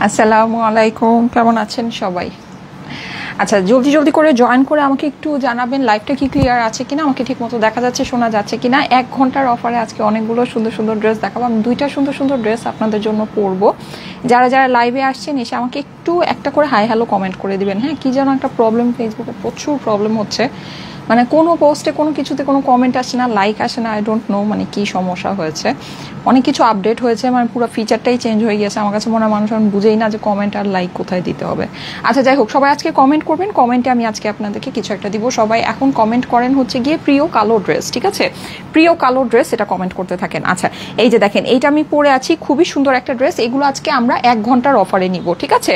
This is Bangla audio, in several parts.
আসসালামু আলাইকুম, কেমন আছেন সবাই? আচ্ছা, জলদি জলদি করে জয়েন করে আমাকে একটু জানাবেন লাইভটা কি ক্লিয়ার আছে কিনা, আমাকে ঠিক মতো দেখা যাচ্ছে, শোনা যাচ্ছে কিনা। 1 ঘন্টার অফারে আজকে অনেকগুলো সুন্দর সুন্দর ড্রেস দেখাবো। আমি 2টা সুন্দর সুন্দর ড্রেস আপনাদের জন্য পরবো। যারা যারা লাইভে আসছেন এসে আমাকে একটু একটা করে হাই হ্যালো কমেন্ট করে দিবেন। হ্যাঁ, কি যেন একটা প্রবলেম, ফেসবুকে প্রচুর প্রবলেম হচ্ছে, মানে কোনো পোস্টে কোনো কিছুতে কোনো কমেন্ট আসে না, লাইক আসে না। আই ডোন্ট নো মানে কি সমস্যা হয়েছে। অনেক কিছু আপডেট হয়েছে, মানে পুরো ফিচারটাই চেঞ্জ হয়ে গেছে। আমার কাছে মনে হয় মানুষ এখন বুঝেই না যে কমেন্ট আর লাইক কোথায় দিতে হবে। আচ্ছা, যাই হোক, সবাই আজকে কমেন্ট করবেন। কমেন্টে আমি আজকে আপনাদেরকে কিছু একটা দিব। সবাই এখন কমেন্ট করেন হচ্ছে গিয়ে প্রিয় কালো ড্রেস, ঠিক আছে? প্রিয় কালো ড্রেস, এটা কমেন্ট করতে থাকেন। আচ্ছা, এই যে দেখেন, এইটা আমি পরে আছি, খুবই সুন্দর একটা ড্রেস। এগুলো আজকে আমরা 1 ঘন্টার অফারে নিব, ঠিক আছে?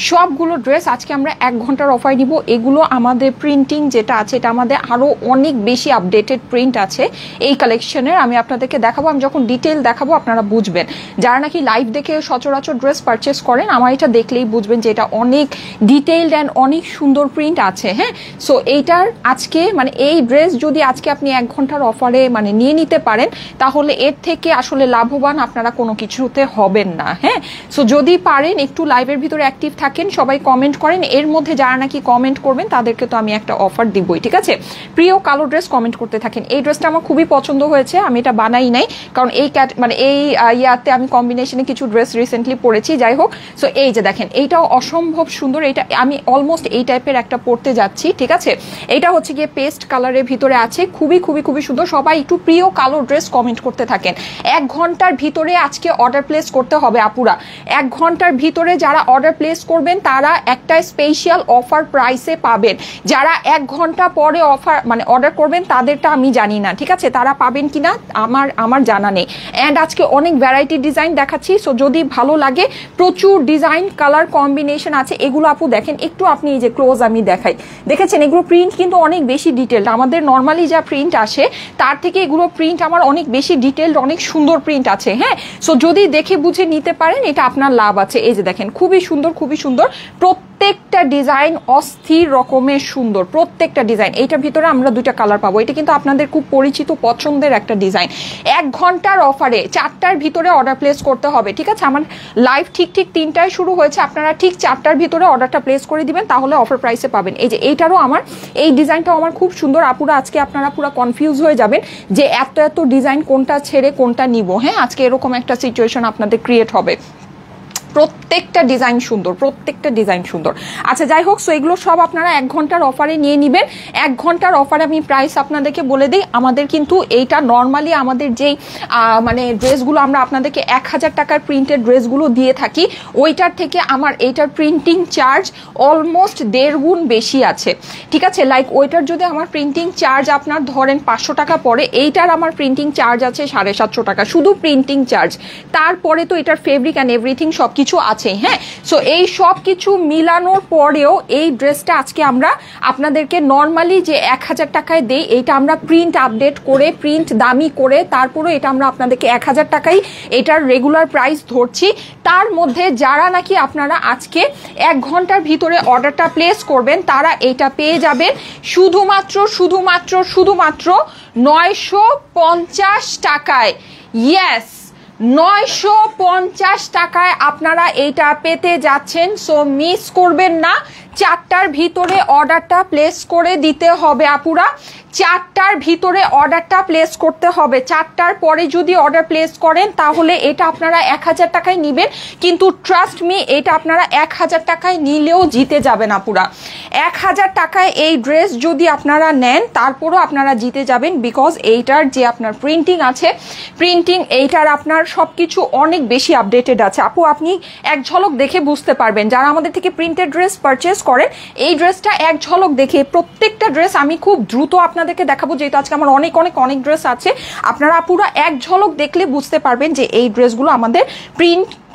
সবগুলো ড্রেস আজকে আমরা 1 ঘন্টার অফারে নিব। এগুলো আমাদের প্রিন্টিং যেটা আছে, এটা আমাদের আরো অনেক বেশি আপডেটেড প্রিন্ট আছে এই কালেকশনের। আমি আপনাদেরকে দেখাবো, আমি যখন ডিটেল দেখাবো আপনারা বুঝবেন। যারা নাকি লাইভ দেখে সচরাচর ড্রেস পারচেস করেন, আমার এটা দেখলেই বুঝবেন যে এটা অনেক ডিটেইলড অ্যান্ড অনেক সুন্দর প্রিন্ট আছে। হ্যাঁ, সো এইটার আজকে মানে এই ড্রেস যদি আজকে আপনি 1 ঘন্টার অফারে মানে নিয়ে নিতে পারেন, তাহলে এর থেকে আসলে লাভবান আপনারা কোনো কিছুতে হবেন না। হ্যাঁ, সো যদি পারেন একটু লাইভের ভিতরে অ্যাক্টিভ থাকেন, সবাই কমেন্ট করেন। এর মধ্যে যারা নাকি কমেন্ট করবেন তাদেরকে তো আমি একটা অফার দিবই, ঠিক আছে? প্রিয় কালো ড্রেস কমেন্ট করতে থাকেন। এই ড্রেসটা আমার খুবই পছন্দ হয়েছে, আমি এটা বানাই নাই, কারণ এই মানে এই ইয়াতে আমি কম্বিনেশনে কিছু ড্রেস রিসেন্টলি পরেছি। যাই হোক, সো এই যে দেখেন, এইটাও অসম্ভব সুন্দর। এটা আমি অলমোস্ট এই টাইপের একটা পরতে যাচ্ছি, ঠিক আছে? এটা হচ্ছে গিয়ে পেস্ট কালারের ভিতরে আছে, খুবই খুবই খুবই সুন্দর। সবাই একটু প্রিয় কালো ড্রেস কমেন্ট করতে থাকেন। 1 ঘন্টার ভিতরে আজকে অর্ডার প্লেস করতে হবে আপুরা। 1 ঘন্টার ভিতরে যারা অর্ডার প্লেস করবেন তারা একটা স্পেশাল অফার প্রাইসে পাবেন। যারা 1 ঘন্টা পরে অফার মানে অর্ডার করবেন তাদেরটা আমি জানি না, ঠিক আছে? তারা পাবেন কিনা আমার জানা নেই। অ্যান্ড আজকে অনেক ভ্যারাইটি ডিজাইন দেখাচ্ছি, সো যদি ভালো লাগে, প্রচুর ডিজাইন কালার কম্বিনেশন আছে। এগুলো আপু দেখেন একটু, আপনি এই যে ক্লোজ আমি দেখাই, দেখেছেন এগুলো প্রিন্ট কিন্তু অনেক বেশি ডিটেলড। আমাদের নর্মালি যা প্রিন্ট আসে তার থেকে এগুলো প্রিন্ট আমার অনেক বেশি ডিটেলড, অনেক সুন্দর প্রিন্ট আছে। হ্যাঁ, সো যদি দেখে বুঝে নিতে পারেন এটা আপনার লাভ আছে। এই যে দেখেন, খুবই সুন্দর, খুবই সুন্দর। প্রত্যেকটা ডিজাইন অস্থির রকমের সুন্দর, প্রত্যেকটা ডিজাইন। এইটার ভিতরে আমরা 2টা কালার পাবো। এটা কিন্তু আপনাদের খুব পরিচিত পছন্দের একটা ডিজাইন। 1 ঘন্টার অফারে 4টার ভিতরে অর্ডার প্লেস করতে হবে, ঠিক আছে? আমার লাইভ ঠিক 3টায় শুরু হয়েছে, আপনারা ঠিক 4টার ভিতরে অর্ডারটা প্লেস করে দিবেন, তাহলে অফার প্রাইসে পাবেন। এই যে এইটারও আমার, এই ডিজাইনটাও আমার খুব সুন্দর। আপুরা আজকে আপনারা পুরো কনফিউজ হয়ে যাবেন যে এত এত ডিজাইন কোনটা ছেড়ে কোনটা নিব। হ্যাঁ, আজকে এরকম একটা সিচুয়েশন আপনাদের ক্রিয়েট হবে। প্রত্যেকটা ডিজাইন সুন্দর, প্রত্যেকটা ডিজাইন সুন্দর। আচ্ছা, যাই হোক, সো এগুলো সব আপনারা 1 ঘন্টার অফারে নিয়ে নেবেন। 1 ঘন্টার অফারে আমি প্রাইস আপনাদেরকে বলে দিই। আমাদের কিন্তু এইটা নর্মালি আমাদের যেই মানে ড্রেসগুলো আমরা আপনাদেরকে 1000 টাকার প্রিন্টেড ড্রেসগুলো দিয়ে থাকি, ওইটার থেকে আমার এইটার প্রিন্টিং চার্জ অলমোস্ট 1.5 গুণ বেশি আছে, ঠিক আছে? লাইক ওইটার যদি আমার প্রিন্টিং চার্জ আপনার ধরেন 500 টাকা পড়ে, এইটার আমার প্রিন্টিং চার্জ আছে 750 টাকা, শুধু প্রিন্টিং চার্জ। তারপরে তো এটার ফেব্রিক অ্যান্ড এভরিথিং সব কিছু আছে। হ্যাঁ, সো এই সব কিছু মিলানোর পরেও এই ড্রেসটা আজকে আমরা আপনাদেরকে নর্মালি যে 1000 টাকায় দেই, এইটা আমরা প্রিন্ট আপডেট করে, প্রিন্ট দামি করে, তারপরে এটা আমরা আপনাদেরকে 1000 টাকায় এটার রেগুলার প্রাইস ধরছি। তার মধ্যে যারা নাকি আপনারা আজকে 1 ঘন্টার ভিতরে অর্ডারটা প্লেস করবেন, তারা এটা পেয়ে যাবেন শুধুমাত্র শুধুমাত্র শুধুমাত্র 950 টাকায়। ইয়েস, 950 টাকায় আপনারা এইটা পেতে যাচ্ছেন। সো মিস করবেন না, 4টার ভিতরে অর্ডারটা প্লেস করে দিতে হবে আপুরা। 4টার ভিতরে অর্ডারটা প্লেস করতে হবে। 4টার পরে যদি অর্ডার প্লেস করেন তাহলে এটা আপনারা 1000 টাকায় নিবেন, কিন্তু ট্রাস্ট মি এটা আপনারা 1000 টাকায় নিলেও জিতে যাবেন আপুরা। 1000 টাকায় এই ড্রেস যদি আপনারা নেন তারপরও আপনারা জিতে যাবেন, বিকজ এইটার যে আপনার প্রিন্টিং আছে, প্রিন্টিং এইটার আপনার সবকিছু অনেক বেশি আপডেটেড আছে। আপু আপনি এক ঝলক দেখে বুঝতে পারবেন, যারা আমাদের থেকে প্রিন্টেড ড্রেস পারচেস করেন, এই ড্রেসটা এক ঝলক দেখে, প্রত্যেকটা ড্রেস আমি খুব দ্রুত আপনাদেরকে দেখাবো, যেহেতু আজকে আমার অনেক অনেক অনেক ড্রেস আছে। আপনারা পুরো এক ঝলক দেখলে বুঝতে পারবেন যে এই ড্রেসগুলো আমাদের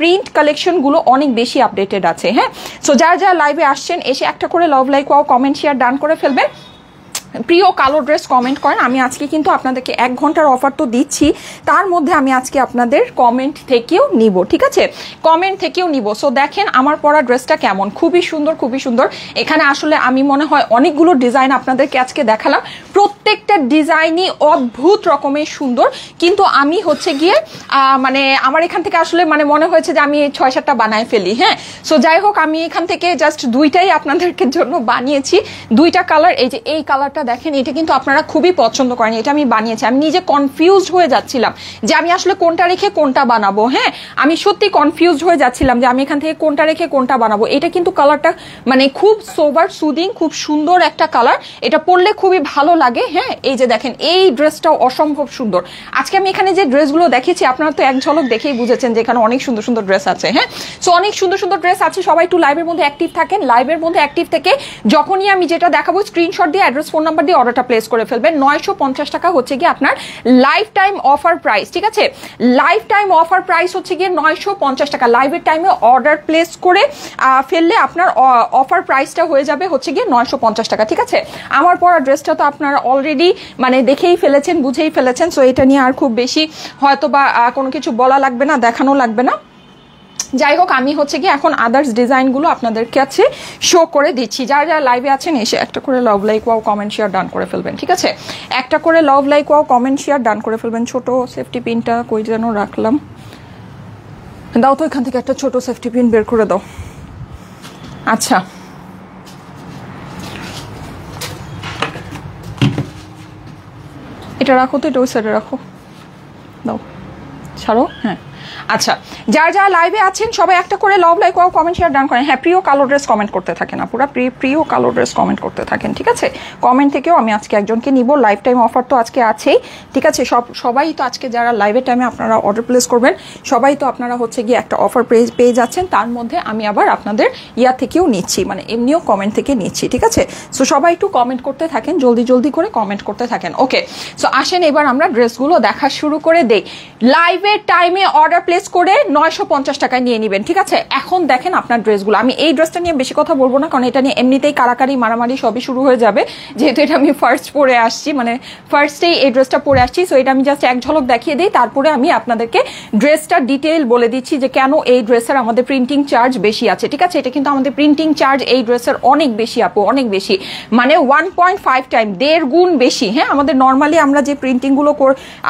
প্রিন্ট কালেকশনগুলো অনেক বেশি আপডেটেড আছে। হ্যাঁ, সো যারা যারা লাইভে আসছেন এসে একটা করে love, like, wow, comment, share done করে ফেলবেন। প্রিয় কালো ড্রেস কমেন্ট করেন। আমি আজকে কিন্তু আপনাদেরকে 1 ঘন্টার অফার তো দিচ্ছি, তার মধ্যে আমি আজকে আপনাদের কমেন্ট থেকেও নিব, ঠিক আছে? কমেন্ট থেকেও নিব। সো দেখেন আমার পরা ড্রেসটা কেমন, খুবই সুন্দর, খুবই সুন্দর। এখানে আসলে আমি মনে হয় অনেকগুলো ডিজাইন আপনাদেরকে আজকে দেখালাম। প্রত্যেক প্রত্যেকটা ডিজাইনই অদ্ভুত রকমের সুন্দর, কিন্তু আমি হচ্ছে গিয়ে মানে আমার এখান থেকে আসলে মানে মনে হয়েছে যে আমি 6-7টা বানায় ফেলি। হ্যাঁ, সো যাই হোক, আমি এখান থেকে জাস্ট 2টাই আপনাদেরকে জন্য বানিয়েছি, 2টা কালার। এই যে এই কালারটা দেখেন, এটা কিন্তু আপনারা খুবই পছন্দ করেন, এটা আমি বানিয়েছি। আমি নিজে কনফিউজড হয়ে যাচ্ছিলাম যে আমি আসলে কোনটা রেখে কোনটা বানাবো। হ্যাঁ, আমি সত্যি কনফিউজড হয়ে যাচ্ছিলাম যে আমি এখান থেকে কোনটা রেখে কোনটা বানাবো। এটা কিন্তু কালারটা মানে খুব সোবার সুদিং, খুব সুন্দর একটা কালার, এটা পরলে খুবই ভালো লাগে। হ্যাঁ, এই যে দেখেন, এই ড্রেসটাও অসম্ভব সুন্দর। আজকে আমি এখানে যে ড্রেসগুলো দেখেছি আপনারা তো এক ঝলক দেখেই বুঝেছেন যে এখানে অনেক সুন্দর সুন্দর ড্রেস আছে। হ্যাঁ, সো অনেক সুন্দর সুন্দর ড্রেস আছে। সবাই একটু লাইভের মধ্যে অ্যাক্টিভ থাকেন। লাইভের মধ্যে অ্যাক্টিভ থেকে যখনই আমি যেটা দেখাবো স্ক্রিনশট দিয়ে অ্যাড্রেস ফোন নাম্বার দিয়ে অর্ডারটা প্লেস করে ফেলবেন। 950 টাকা হচ্ছে গিয়ে আপনার লাইফ টাইম অফার প্রাইস। ঠিক আছে, লাইফ টাইম অফার প্রাইস হচ্ছে গিয়ে 950 টাকা। লাইভের টাইমে অর্ডার প্লেস করে ফেললে আপনার অফার প্রাইসটা হয়ে যাবে হচ্ছে গিয়ে 950 টাকা। ঠিক আছে, আমার পরা ড্রেসটা তো আপনারা অলরেডি মানে দেখেই ফেলেছেন, বুঝেই ফেলেছেন। সো এটা নিয়ে আর খুব বেশি হয়তো বা কোনো কিছু বলা লাগবে না, দেখানো লাগবে না। যাই হোক, আমি হচ্ছে কি এখন আদার্স ডিজাইনগুলো আপনাদের কাছে শো করে দিচ্ছি। যারা যারা লাইভে আছেন এসে একটা করে love like wow comment share done করে ফেলবেন। ঠিক আছে, একটা করে love like wow comment share done করে ফেলবেন। ছোট সেফটি পিনটা কই যেন রাখলাম, দাও তো এখান থেকে একটা ছোট সেফটি পিন বের করে দাও। আচ্ছা, এটা রাখো তো, এটা ওই সাইডে রাখো, দাও, ছাড়ো। হ্যাঁ, আচ্ছা, যারা যারা লাইভে আছেন সবাই একটা করে love like wow comment share ডান করেন। হ্যাঁ, প্রিয় কালো ড্রেস কমেন্ট করতে থাকেন, পুরো প্রিয় কালো ড্রেস কমেন্ট করতে থাকেন। ঠিক আছে, কমেন্ট থেকেও আমি আজকে একজনকে নিব। লাইফ টাইম অফার তো আজকে আছেই। ঠিক আছে, সবাই তো আজকে যারা লাইভের টাইমে আপনারা অর্ডার প্লেস করবেন সবাই তো আপনারা হচ্ছে গিয়ে একটা অফার পেয়ে যাচ্ছেন। তার মধ্যে আমি আবার আপনাদের ইয়া থেকেও নিচ্ছি, মানে এমনিও কমেন্ট থেকে নিচ্ছি। ঠিক আছে, সো সবাই একটু কমেন্ট করতে থাকেন, জলদি জলদি করে কমেন্ট করতে থাকেন। ওকে, সো আসেন এবার আমরা ড্রেসগুলো দেখা শুরু করে দেই। লাইভের টাইমে অর্ডার প্লেস করে 950 টাকায় নিয়ে নেবেন। ঠিক আছে, এখন দেখেন আপনার ড্রেসগুলো। আমি এই ড্রেসটা নিয়ে বেশি কথা বলবো না, কারণ এটা নিয়ে এমনিতেই কারাকারি মারামারি সবই শুরু হয়ে যাবে, যেহেতু এটা আমি ফার্স্ট পরে আসছি, মানে ফার্স্টেই এই ড্রেসটা পরে আসছি। সো এটা আমি জাস্ট এক ঝলক দেখিয়ে দিই, তারপরে আমি আপনাদেরকে ড্রেসটা ডিটেইল বলে দিচ্ছি যে কেন এই ড্রেসের আমাদের প্রিন্টিং চার্জ বেশি আছে। ঠিক আছে, এটা কিন্তু আমাদের প্রিন্টিং চার্জ এই ড্রেসের অনেক বেশি আপু, অনেক বেশি, মানে 1.5 টাইম, 1.5 গুণ বেশি। হ্যাঁ, আমাদের নর্মালি আমরা যে প্রিন্টিংগুলো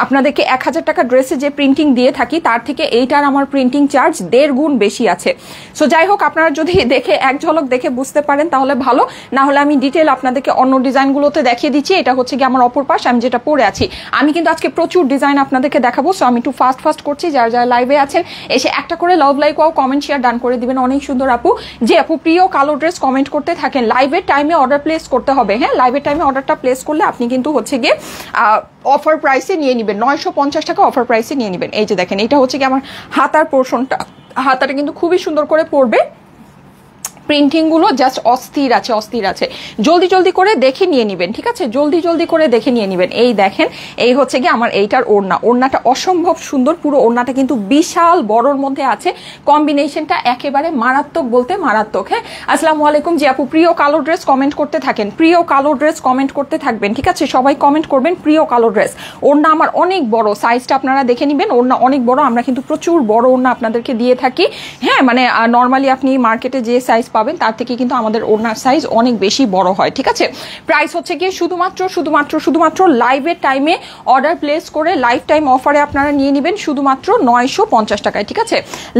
আপনাদেরকে 1000 টাকা ড্রেসে যে প্রিন্টিং দিয়ে থাকি তার থেকে এইটার আমার প্রিন্টিং চার্জ 1.5 গুণ বেশি আছে। সো যাই হোক, আপনারা যদি দেখে এক ঝলক দেখে বুঝতে পারেন তাহলে ভালো, না হলে আমি ডিটেল আপনাদেরকে অন্য ডিজাইনগুলোতে দেখিয়ে দিচ্ছি। এটা হচ্ছে কি আমার অপর পাশ, আমি যেটা পরে আছি। আমি কিন্তু আজকে প্রচুর ডিজাইন আপনাদেরকে দেখাবো, সো আমি একটু ফাস্ট করছি। যারা যারা লাইভে আছেন এসে একটা করে love like wow comment share done করে দিবেন। অনেক সুন্দর আপু, যে আপু প্রিয় কালো ড্রেস কমেন্ট করতে থাকেন। লাইভের টাইমে অর্ডার প্লেস করতে হবে। হ্যাঁ, লাইভের টাইমে অর্ডারটা প্লেস করলে আপনি কিন্তু হচ্ছে গিয়ে অফার প্রাইসে নিয়ে নেবেন, 950 টাকা অফার প্রাইসে নিয়ে নেবেন। এই যে দেখেন, এটা হচ্ছে কি আমার হাতার পোর্শনটা, হাতাটা কিন্তু খুবই সুন্দর করে পড়বে। প্রিন্টিংগুলো জাস্ট অস্থির আছে, অস্থির আছে। জলদি জলদি করে দেখে নিয়ে নেবেন। ঠিক আছে, জলদি জলদি করে দেখে নিয়ে নেবেন। এই দেখেন, এই হচ্ছে কি আমার এইটার ওড়না। ওড়নাটা অসম্ভব সুন্দর, পুরো ওড়নাটা কিন্তু বিশাল বড়র মধ্যে আছে। কম্বিনেশনটা একেবারে মারাত্মক বলতে মারাত্মক। হ্যাঁ, আসসালামু আলাইকুম। যে আপু প্রিয় কালো ড্রেস কমেন্ট করতে থাকেন, প্রিয় কালো ড্রেস কমেন্ট করতে থাকবেন। ঠিক আছে, সবাই কমেন্ট করবেন প্রিয় কালো ড্রেস। ওড়না আমার অনেক বড়, সাইজটা আপনারা দেখে নেবেন। ওড়না অনেক বড়, আমরা কিন্তু প্রচুর বড় ওড়না আপনাদেরকে দিয়ে থাকি। হ্যাঁ, মানে নর্মালি আপনি মার্কেটে যে সাইজ পাবেন তার থেকে কিন্তু আমাদের ওড়নার সাইজ অনেক বেশি বড় হয়। ঠিক আছে, প্রাইস হচ্ছে গিয়ে শুধুমাত্র লাইভের টাইমে অর্ডার প্লেস করে লাইফ টাইম অফারে আপনারা নিয়ে নেবেন শুধুমাত্র 950 টাকায়। ঠিক আছে,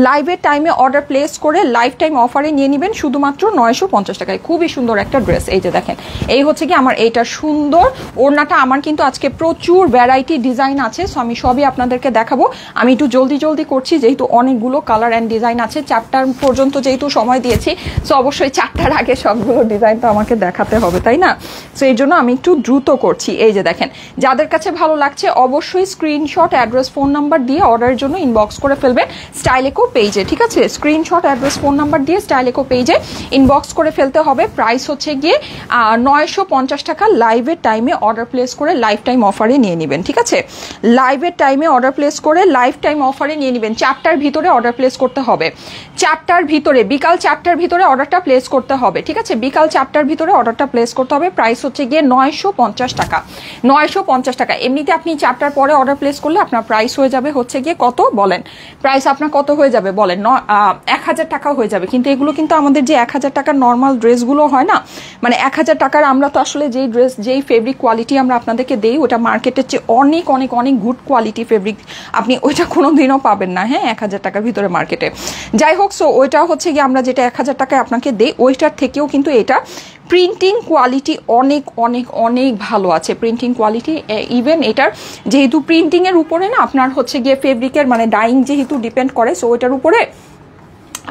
লাইভের টাইমে অর্ডার প্লেস করে লাইফ টাইম অফারে নিয়ে নেবেন শুধুমাত্র 950 টাকায়। খুবই সুন্দর একটা ড্রেস। এই যে দেখেন, এই হচ্ছে কি আমার এইটা সুন্দর ওড়নাটা। আমার কিন্তু আজকে প্রচুর ভ্যারাইটি ডিজাইন আছে, সো আমি সবই আপনাদেরকে দেখাবো। আমি একটু জলদি করছি যেহেতু অনেকগুলো কালার অ্যান্ড ডিজাইন আছে। 4টার পর্যন্ত যেহেতু সময় দিয়েছি, সো অবশ্যই 4টার আগে সবগুলো ডিজাইন তো আমাকে দেখাতে হবে, তাই না? সো এই জন্য আমি একটু দ্রুত করছি। এই যে দেখেন, যাদের কাছে ভালো লাগছে অবশ্যই স্ক্রিনশট অ্যাড্রেস ফোন নাম্বার দিয়ে অর্ডারের জন্য ইনবক্স করে ফেলবেন স্টাইলেকো পেজে। ঠিক আছে, স্ক্রিনশট অ্যাড্রেস ফোন নাম্বার দিয়ে স্টাইলেকো পেজে ইনবক্স করে ফেলতে হবে। প্রাইস হচ্ছে গিয়ে 950 টাকা। লাইভের টাইমে অর্ডার প্লেস করে লাইফ টাইম অফারে নিয়ে নেবেন। ঠিক আছে, লাইভের টাইমে অর্ডার প্লেস করে লাইফ টাইম অফারে নিয়ে নেবেন। 4টার ভিতরে অর্ডার প্লেস করতে হবে, 4টার ভিতরে, বিকাল 4টার ভিতরে অর্ডারটা প্লেস করতে হবে, ঠিক আছে? বিকাল 4টার ভিতরে অর্ডারটা প্লেস করতে হবে। প্রাইস হচ্ছে গিয়ে 950 টাকা, 950 টাকা। এমনিতে আপনি 4টার পরে অর্ডার প্লেস করলে আপনার প্রাইস হয়ে যাবে হচ্ছে গিয়ে কত বলেন, প্রাইস আপনার কত হয়ে যাবে বলেন? 1000 টাকা হয়ে যাবে। কিন্তু এগুলো কিন্তু আমাদের যে 1000 টাকার নর্মাল ড্রেসগুলো হয় না, মানে 1000 টাকার আমরা তো আসলে যেই ড্রেস যেই ফেব্রিক কোয়ালিটি আমরা আপনাদেরকে দেই ওটা মার্কেটের চেয়ে অনেক অনেক অনেক গুড কোয়ালিটি ফেব্রিক, আপনি ওইটা কোনোদিনও পাবেন না, হ্যাঁ, 1000 টাকার ভিতরে মার্কেটে। যাই হোক, সো ওইটা হচ্ছে গিয়ে আমরা যেটা 1000 টাকায় আপনাকে দেই ওইটার থেকেও কিন্তু এটা প্রিন্টিং কোয়ালিটি অনেক অনেক অনেক ভালো আছে। প্রিন্টিং কোয়ালিটি ইভেন এটার যেহেতু প্রিন্টিংয়ের উপরে না আপনার হচ্ছে গিয়ে ফেব্রিকের মানে ডাইং যেহেতু ডিপেন্ড করে, সো ওইটার উপরে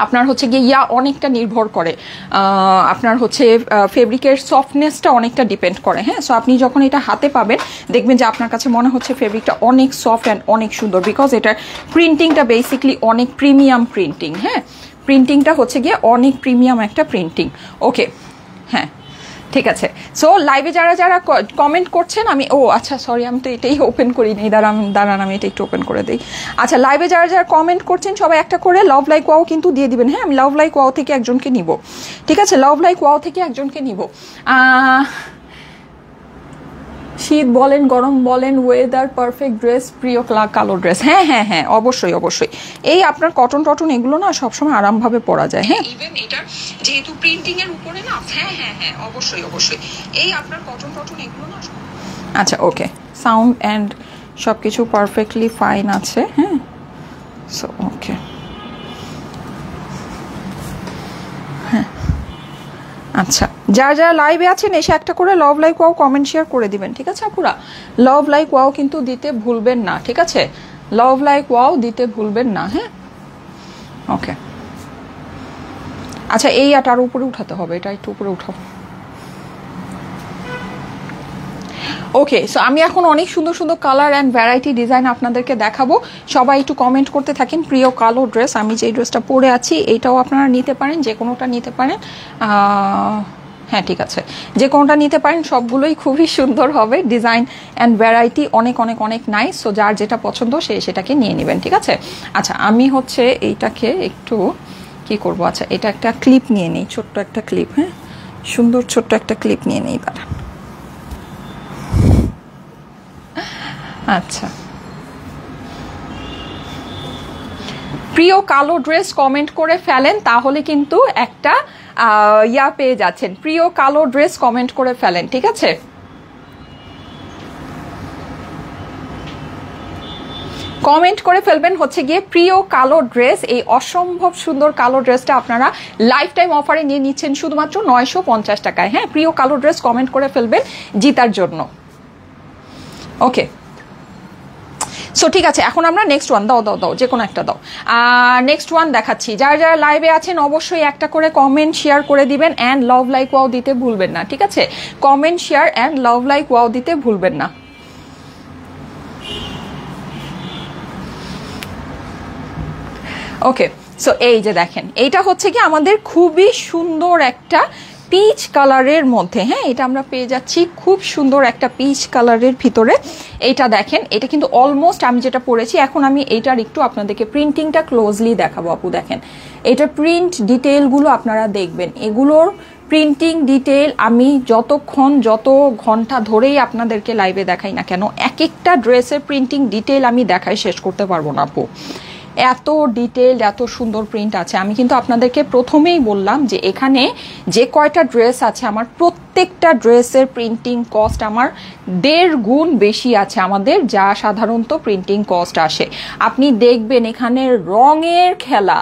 আপনার হচ্ছে গিয়ে অনেকটা নির্ভর করে, আপনার হচ্ছে ফেব্রিকের সফটনেসটা অনেকটা ডিপেন্ড করে, হ্যাঁ। সো আপনি যখন এটা হাতে পাবেন দেখবেন যে আপনার কাছে মনে হচ্ছে ফেব্রিকটা অনেক সফট অ্যান্ড অনেক সুন্দর, বিকজ এটার প্রিন্টিংটা বেসিকলি অনেক প্রিমিয়াম প্রিন্টিং, হ্যাঁ। প্রিন্টিংটা হচ্ছে গিয়ে অনেক প্রিমিয়াম একটা প্রিন্টিং। ওকে, হ্যাঁ, ঠিক আছে। সো লাইভে যারা যারা কমেন্ট করছেন, আমি আচ্ছা সরি, আমি তো এটাই ওপেন করি নি, দাঁড়ান আমি এটা একটু ওপেন করে দিই। আচ্ছা, লাইভে যারা যারা কমেন্ট করছেন সবাই একটা করে লাভ লাইক ওয়াও কিন্তু দিয়ে দিবেন, হ্যাঁ। আমি লাভ লাইক ওয়াও থেকে একজনকে নিব, ঠিক আছে? লাভ লাইক ওয়াও থেকে একজনকে নিব। শীত বলেন, গরম বলেন, ওয়েদার পারফেক্ট ড্রেস, প্রিয় কালো ড্রেস, হ্যাঁ হ্যাঁ হ্যাঁ, অবশ্যই অবশ্যই। এই আপনার কটন টটন এগুলো না সবসময় আরামভাবে পরা যায়, হ্যাঁ। ইভেন এটার যেহেতু প্রিন্টিং এর উপরে না, হ্যাঁ হ্যাঁ হ্যাঁ, অবশ্যই অবশ্যই। এই আপনার কটন টটন এগুলো না। আচ্ছা, ওকে, সাউন্ড অ্যান্ড সব কিছু পারফেক্টলি ফাইন আছে, হ্যাঁ। সো ওকে, হ্যাঁ, আচ্ছা, যারা যারা লাইভে আছেন এসে একটা করে love like wow comment share করে দিবেন, ঠিক আছে আপুরা? লাভ লাইক ওয়াও কিন্তু দিতে ভুলবেন না, ঠিক আছে? লাভ লাইক ওয়াও দিতে ভুলবেন না, হ্যাঁ। ওকে, আচ্ছা, এই আটার উপরে উঠাতে হবে, এটা একটু উপরে উঠাবো। ওকে, সো আমি এখন অনেক সুন্দর সুন্দর কালার অ্যান্ড ভ্যারাইটি ডিজাইন আপনাদেরকে দেখাবো। সবাই একটু কমেন্ট করতে থাকেন। প্রিয় কালো ড্রেস, আমি যে ড্রেসটা পরে আছি এইটাও আপনারা নিতে পারেন, যে কোনোটা নিতে পারেন, হ্যাঁ ঠিক আছে, যে কোনোটা নিতে পারেন, সবগুলোই খুবই সুন্দর হবে। ডিজাইন অ্যান্ড ভ্যারাইটি অনেক অনেক অনেক নাইস। সো যার যেটা পছন্দ সে সেটাকে নিয়ে নেবেন, ঠিক আছে? আচ্ছা, আমি হচ্ছে এইটাকে একটু কি করব, আচ্ছা এটা একটা ক্লিপ নিয়ে নেই, ছোট্ট একটা ক্লিপ, হ্যাঁ, সুন্দর ছোট্ট একটা ক্লিপ নিয়ে নেই, দাঁড়ান। আচ্ছা, প্রিয় কালো ড্রেস কমেন্ট করে ফেলেন, তাহলে কিন্তু একটা ইয়া পেয়ে যাচ্ছেন। প্রিয় কালো ড্রেস কমেন্ট করে ফেলেন, ঠিক আছে? কমেন্ট করে ফেলবেন হচ্ছে গিয়ে প্রিয় কালো ড্রেস। এই অসম্ভব সুন্দর কালো ড্রেসটা আপনারা লাইফ টাইম অফারে নিয়ে নিচ্ছেন শুধুমাত্র 950 টাকায়, হ্যাঁ। প্রিয় কালো ড্রেস কমেন্ট করে ফেলবেন জিতার জন্য। ওকে, সো ঠিক আছে, এখন আমরা নেক্সট ওয়ান, দাও যে কোনো একটা দাও। নেক্সট ওয়ান দেখাচ্ছি। যারা যারা লাইভে আছেন অবশ্যই একটা করে কমেন্ট শেয়ার করে দিবেন অ্যান্ড লাভ লাইক ওয়াও দিতে ভুলবেন না, ঠিক আছে? Comment share and love like wow দিতে ভুলবেন না। ওকে, সো এই যে দেখেন, এইটা হচ্ছে কি আমাদের খুবই সুন্দর একটা পিচ কালারের মধ্যে, হ্যাঁ। এটা আমরা পেয়ে যাচ্ছি খুব সুন্দর একটা পিচ কালারের ভিতরে। এইটা দেখেন, এটা কিন্তু অলমোস্ট আমি যেটা পরেছি। এখন আমি এইটার একটু আপনাদেরকে প্রিন্টিংটা ক্লোজলি দেখাবো। আপু দেখেন, এটা প্রিন্ট ডিটেইলগুলো আপনারা দেখবেন, এগুলোর প্রিন্টিং ডিটেইল আমি যত ঘন্টা ধরেই আপনাদেরকে লাইভে দেখাই না কেন, এক একটা ড্রেসের প্রিন্টিং ডিটেইল আমি দেখাই শেষ করতে পারবো না আপু। এত ডিটেইলড, এত সুন্দর প্রিন্ট আছে। আমি কিন্তু আপনাদেরকে প্রথমেই বললাম যে এখানে যে কয়টা ড্রেস আছে আমার প্রত্যেকটা ড্রেসের প্রিন্টিং কস্ট আমার 1.5 গুণ বেশি আছে আমাদের যা সাধারণত প্রিন্টিং কস্ট আসে। আপনি দেখবেন এখানে রঙের খেলা,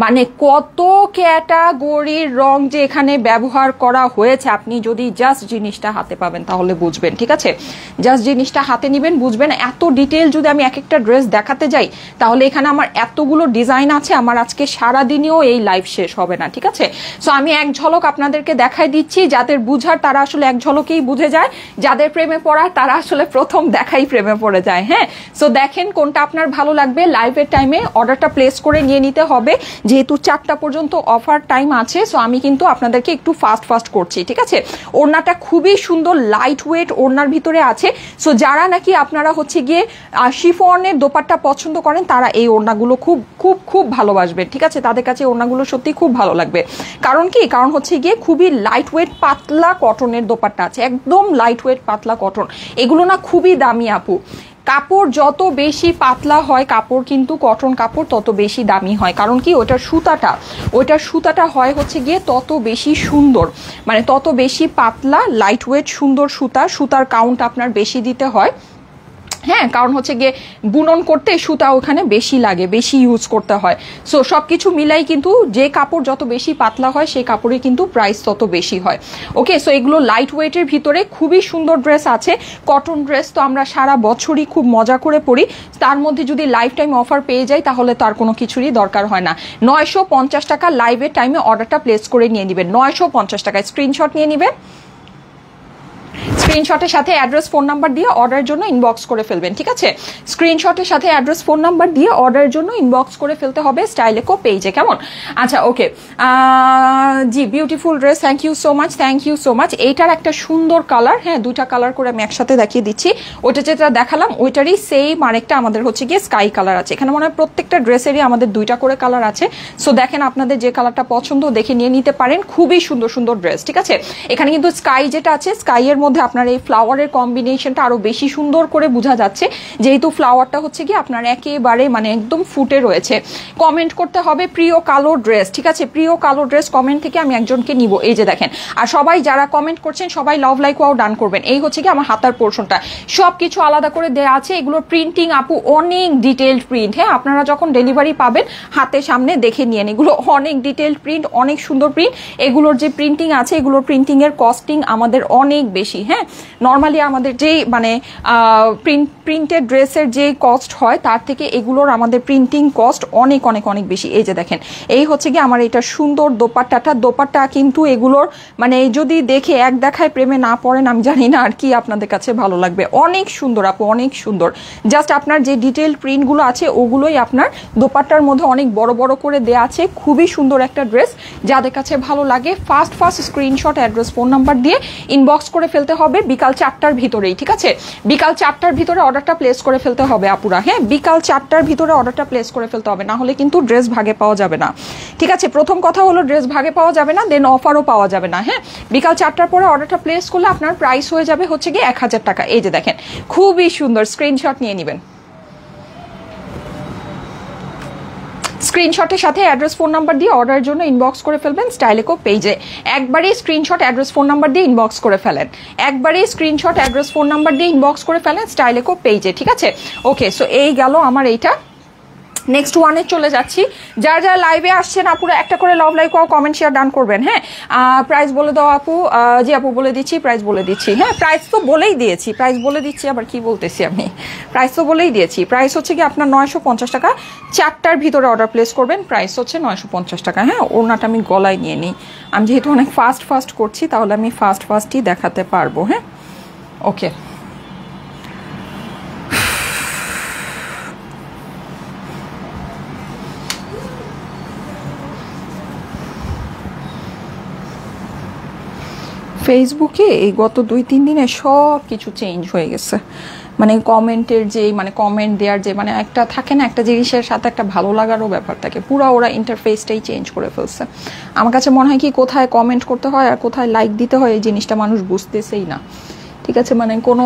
মানে কত ক্যাটাগরির রং যে এখানে ব্যবহার করা হয়েছে। আপনি যদি জাস্ট জিনিসটা হাতে পাবেন তাহলে বুঝবেন, ঠিক আছে? জাস্ট জিনিসটা হাতে নেবেন, বুঝবেন। এত ডিটেল যদি আমি এক একটা ড্রেস দেখাতে যাই তাহলে এখানে আমার এতগুলো ডিজাইন আছে, আমার আজকে সারাদিনেও এই লাইভ শেষ হবে না, ঠিক আছে? সো আমি এক ঝলক আপনাদেরকে দেখাই দিচ্ছি যাদের বুঝার তারা আসলে এক ঝলকেই বুঝে যায়, যাদের প্রেমে পড়া তারা আসলে প্রথম দেখাই প্রেমে পড়ে যায়। হ্যাঁ, সো দেখেন কোনটা আপনার ভালো লাগবে, লাইভের টাইমে অর্ডারটা প্লেস করে নিয়ে নিতে হবে, যেহেতু 4টা পর্যন্ত অফার টাইম আছে। সো আমি কিন্তু আপনাদেরকে একটু ফাস্ট করছি, ঠিক আছে। ওড়নাটা খুবই সুন্দর, লাইট ওয়েট ওড়নার ভিতরে আছে। সো যারা নাকি আপনারা হচ্ছে গিয়ে শিফনের দোপাট্টা পছন্দ করেন তারা এই ওড়নাগুলো খুব খুব খুব ভালোবাসবেন, ঠিক আছে। তাদের কাছে ওড়নাগুলো সত্যি খুব ভালো লাগবে। কারণ কি, কারণ হচ্ছে গিয়ে খুবই লাইট ওয়েট পাতলা কটনের দোপাট্টা আছে, একদম লাইট ওয়েট পাতলা কটন। এগুলো না খুবই দামি আপু। কাপড় যত বেশি পাতলা হয় কাপড়, কিন্তু কটন কাপড় তত বেশি দামি হয়। কারণ কি, ওইটার সুতাটা হয় হচ্ছে গিয়ে তত বেশি সুন্দর, মানে তত বেশি পাতলা লাইট ওয়েট সুন্দর সুতার কাউন্ট আপনার বেশি দিতে হয়। হ্যাঁ, কারণ হচ্ছে গিয়ে বুনন করতে সুতা ওখানে বেশি লাগে, বেশি ইউজ করতে হয়। সো সব কিছু মিলাই কিন্তু যে কাপড় যত বেশি পাতলা হয় সেই কাপড়ে কিন্তু প্রাইস তত বেশি হয়। ওকে, সো এগুলো লাইট ওয়েটের ভিতরে খুবই সুন্দর ড্রেস আছে। কটন ড্রেস তো আমরা সারা বছরই খুব মজা করে পরি, তার মধ্যে যদি লাইফ টাইম অফার পেয়ে যাই তাহলে তার কোনো কিছুরই দরকার হয় না। 950 টাকা লাইভের টাইমে অর্ডারটা প্লেস করে নিয়ে নেবেন, 950 টাকায় স্ক্রিনশট নিয়ে নেবেন। স্ক্রিনশটের সাথে অ্যাড্রেস ফোন নাম্বার দিয়ে অর্ডারের জন্য ইনবক্স করে ফেলবেন, ঠিক আছে। স্ক্রিনশটের সাথে অ্যাড্রেস ফোন নাম্বার দিয়ে অর্ডারের জন্য ইনবক্স করে ফেলতে হবে স্টাইলেকো পেজে, কেমন? আচ্ছা, ওকে। জি, beautiful dress, thank you so much. এইটার একটা সুন্দর কালার, হ্যাঁ 2টা কালার করে আমি একসাথে দেখিয়ে দিচ্ছি। ওইটা যেটা দেখালাম ওইটারই সেম আরেকটা আমাদের হচ্ছে গিয়ে স্কাই কালার আছে। এখানে মনে হয় প্রত্যেকটা ড্রেসেরই আমাদের 2টা করে কালার আছে। সো দেখেন আপনাদের যে কালারটা পছন্দ দেখে নিয়ে নিতে পারেন। খুবই সুন্দর সুন্দর ড্রেস, ঠিক আছে। এখানে কিন্তু স্কাই যেটা আছে, স্কাইয়ের মধ্যে আপনার এই ফ্লাওয়ারের কম্বিনেশনটা আরো বেশি সুন্দর করে বোঝা যাচ্ছে, যেহেতু ফ্লাওয়ারটা হচ্ছে কি আপনার একেবারে মানে একদম ফুটে রয়েছে। কমেন্ট করতে হবে প্রিয় কালো ড্রেস, ঠিক আছে। প্রিয় কালো ড্রেস কমেন্ট থেকে আমি একজনকে নিব, এই যে দেখেন। আর সবাই যারা কমেন্ট করছেন সবাই লাভ লাইক ওয়াও ডান করবেন। এই হচ্ছে কি আমার হাতার পোর্শনটা, সবকিছু আলাদা করে দেওয়া আছে। এগুলোর প্রিন্টিং আপু অনেক ডিটেইলড প্রিন্ট, হ্যাঁ আপনারা যখন ডেলিভারি পাবেন হাতে সামনে দেখে নিয়েন, এগুলো অনেক ডিটেইলড প্রিন্ট, অনেক সুন্দর প্রিন্ট। এগুলোর যে প্রিন্টিং আছে এগুলোর প্রিন্টিং এর কস্টিং আমাদের অনেক বেশি। হ্যাঁ, নর্মালি আমাদের যেই মানে প্রিন্টেড ড্রেসের যে কস্ট হয় তার থেকে এগুলোর আমাদের প্রিন্টিং কস্ট অনেক অনেক অনেক বেশি। এই যে দেখেন, এই হচ্ছে কি আমার এটা সুন্দর দোপাট্টা কিন্তু এগুলোর মানে যদি দেখে এক দেখায় প্রেমে না পড়েন আমি জানি না আর কি আপনাদের কাছে ভালো লাগবে। অনেক সুন্দর আপু, অনেক সুন্দর। জাস্ট আপনার যে ডিটেইল প্রিন্টগুলো আছে ওগুলোই আপনার দোপাট্টার মধ্যে অনেক বড় বড় করে দেওয়া আছে। খুবই সুন্দর একটা ড্রেস, যাদের কাছে ভালো লাগে first screenshot address phone number দিয়ে ইনবক্স করে ফেলতে হবে বিকাল 4টার ভিতরেই, ঠিক আছে। বিকাল 4টার ভিতরে অর্ডারটা প্লেস করে ফেলতে হবে আপুরা, হ্যাঁ বিকাল 4টার ভিতরে অর্ডারটা প্লেস করে ফেলতে হবে, না হলে কিন্তু ড্রেস ভাগে পাওয়া যাবে না, ঠিক আছে। প্রথম কথা হলো ড্রেস ভাগে পাওয়া যাবে না, দেন অফারও পাওয়া যাবে না। হ্যাঁ, বিকাল 4টার পরে অর্ডারটা প্লেস করলে আপনার প্রাইস হয়ে যাবে হচ্ছে গিয়ে 1000 টাকা। এই যে দেখেন, খুবই সুন্দর, স্ক্রিনশট নিয়ে নেবেন। স্ক্রিনশটের সাথে অ্যাড্রেস ফোন নাম্বার দিয়ে অর্ডারের জন্য ইনবক্স করে ফেলবেন স্টাইলেকো পেজে। একবারেই স্ক্রিনশট অ্যাড্রেস ফোন নাম্বার দিয়ে ইনবক্স করে ফেলেন, একবারেই স্ক্রিনশট অ্যাড্রেস ফোন নাম্বার দিয়ে ইনবক্স করে ফেলেন স্টাইলেকো পেজে, ঠিক আছে। ওকে, সো এই গেল আমার এইটা। নেক্সট ওয়ানে চলে যাচ্ছি। যারা যারা লাইভে আসছেন আপুরা একটা করে লাভ লাইক ও কমেন্ট শেয়ার ডান করবেন। হ্যাঁ, প্রাইস বলে দাও আপু। জি আপু বলে দিচ্ছি, প্রাইস বলে দিচ্ছি। হ্যাঁ, প্রাইস তো বলেই দিয়েছি, প্রাইস বলে দিচ্ছি, আবার কি বলতেছি আমি, প্রাইস তো বলেই দিয়েছি। প্রাইস হচ্ছে কি আপনার 950 টাকা, 4টার ভিতরে অর্ডার প্লেস করবেন, প্রাইস হচ্ছে 950 টাকা। হ্যাঁ, ওনাটা আমি গলায় নিয়ে নিই, আমি যেহেতু অনেক ফাস্ট করছি তাহলে আমি ফাস্টই দেখাতে পারবো। হ্যাঁ, ওকে। ফেসবুকে এই গত 2-3 দিনে সব কিছু চেঞ্জ হয়ে গেছে, মানে কমেন্টের যে মানে কমেন্ট দেওয়ার যে মানে একটা থাকে না, একটা জিনিসের সাথে একটা ভালো লাগারও ব্যাপার থাকে, পুরো ওরা ইন্টারফেসটাই চেঞ্জ করে ফেলছে। আমার কাছে মনে হয় কি কোথায় কমেন্ট করতে হয় আর কোথায় লাইক দিতে হয় এই জিনিসটা মানুষ বুঝতেছেই না, ঠিক আছে। মানে কোনো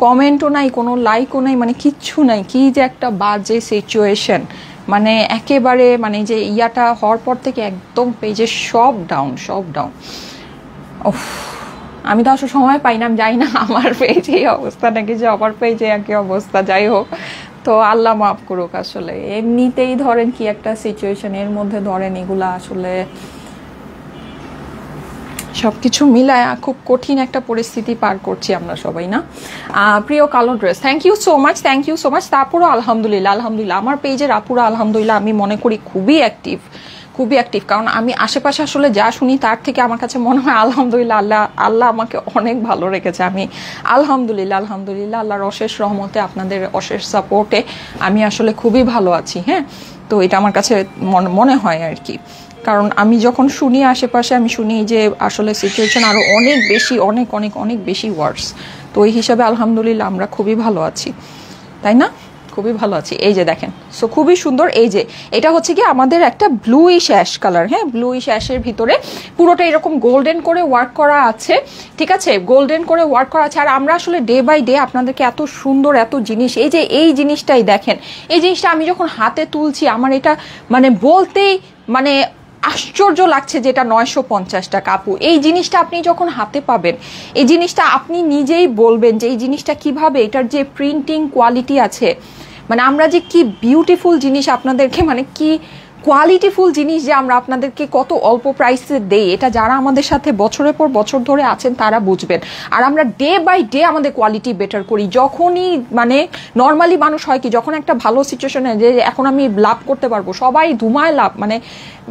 কমেন্টও নাই, কোনো লাইকও নাই, মানে কিচ্ছু নাই। কি যে একটা বাজে সিচুয়েশন, মানে একেবারে মানে যে ইয়াটা হওয়ার পর থেকে একদম পেজে সব ডাউন। আমি তো আসলে সময় পাই না, আমি যাই না আমার পেজে এই অবস্থা নাকি যে আমার পেজে একই অবস্থা, যাই হোক তো আল্লাহ মাফ করুক। আসলে এমনিতেই ধরেন কি একটা সিচুয়েশন, এর মধ্যে ধরেন এগুলা আসলে সবকিছু মিলায় খুব কঠিন একটা পরিস্থিতি পার করছি আমরা সবাই না। প্রিয় কালো dress, thank you so much. তারপরও আলহামদুলিল্লাহ আমার পেজের আপুরা আলহামদুলিল্লাহ আমি মনে করি খুবই অ্যাক্টিভ, খুবই অ্যাক্টিভ। কারণ আমি আশেপাশে আসলে যা শুনি তার থেকে আমার কাছে মনে হয় আলহামদুলিল্লাহ আল্লাহ আমাকে অনেক ভালো রেখেছে। আমি আলহামদুলিল্লাহ আল্লাহর অশেষ রহমতে, আপনাদের অশেষ সাপোর্টে আমি আসলে খুবই ভালো আছি। হ্যাঁ, তো এটা আমার কাছে মনে হয় আর কি। কারণ আমি যখন শুনি আশেপাশে, আমি শুনি যে আসলে সিচুয়েশন আরও অনেক বেশি, অনেক অনেক অনেক বেশি ওয়ার্স। তো ওই হিসাবে আলহামদুলিল্লাহ আমরা খুবই ভালো আছি, তাই না? খুবই ভালো আছি। এই যে দেখেন, সো খুবই সুন্দর। এই যে এটা হচ্ছে কি আমাদের একটা ব্লুইশ অ্যাশ কালার। হ্যাঁ, ব্লুইশ অ্যাশের ভিতরে পুরোটা এরকম গোল্ডেন করে ওয়ার্ক করা আছে, ঠিক আছে, গোল্ডেন করে ওয়ার্ক করা আছে। আর আমরা আসলে ডে বাই ডে আপনাদেরকে এত সুন্দর এত জিনিস, এই যে এই জিনিসটাই দেখেন, এই জিনিসটা আমি যখন হাতে তুলছি আমার এটা মানে বলতেই মানে আশ্চর্য লাগছে যে এটা 950 টাকা। আপু এই জিনিসটা আপনি যখন হাতে পাবেন, এই জিনিসটা আপনি নিজেই বলবেন যে এই জিনিসটা কিভাবে, এটার যে প্রিন্টিং কোয়ালিটি আছে, মানে আমরা যে কি বিউটিফুল জিনিস আপনাদেরকে, মানে কি কোয়ালিটিফুল জিনিস যে আমরা আপনাদেরকে কত অল্প প্রাইসে দেই, এটা যারা আমাদের সাথে বছরের পর বছর ধরে আছেন তারা বুঝবেন। আর আমরা ডে বাই ডে আমাদের কোয়ালিটি বেটার করি। যখনই মানে নর্মালি মানুষ হয় কি, যখন একটা ভালো সিচুয়েশনে যে এখন আমি লাভ করতে পারবো, সবাই ধুমায় লাভ, মানে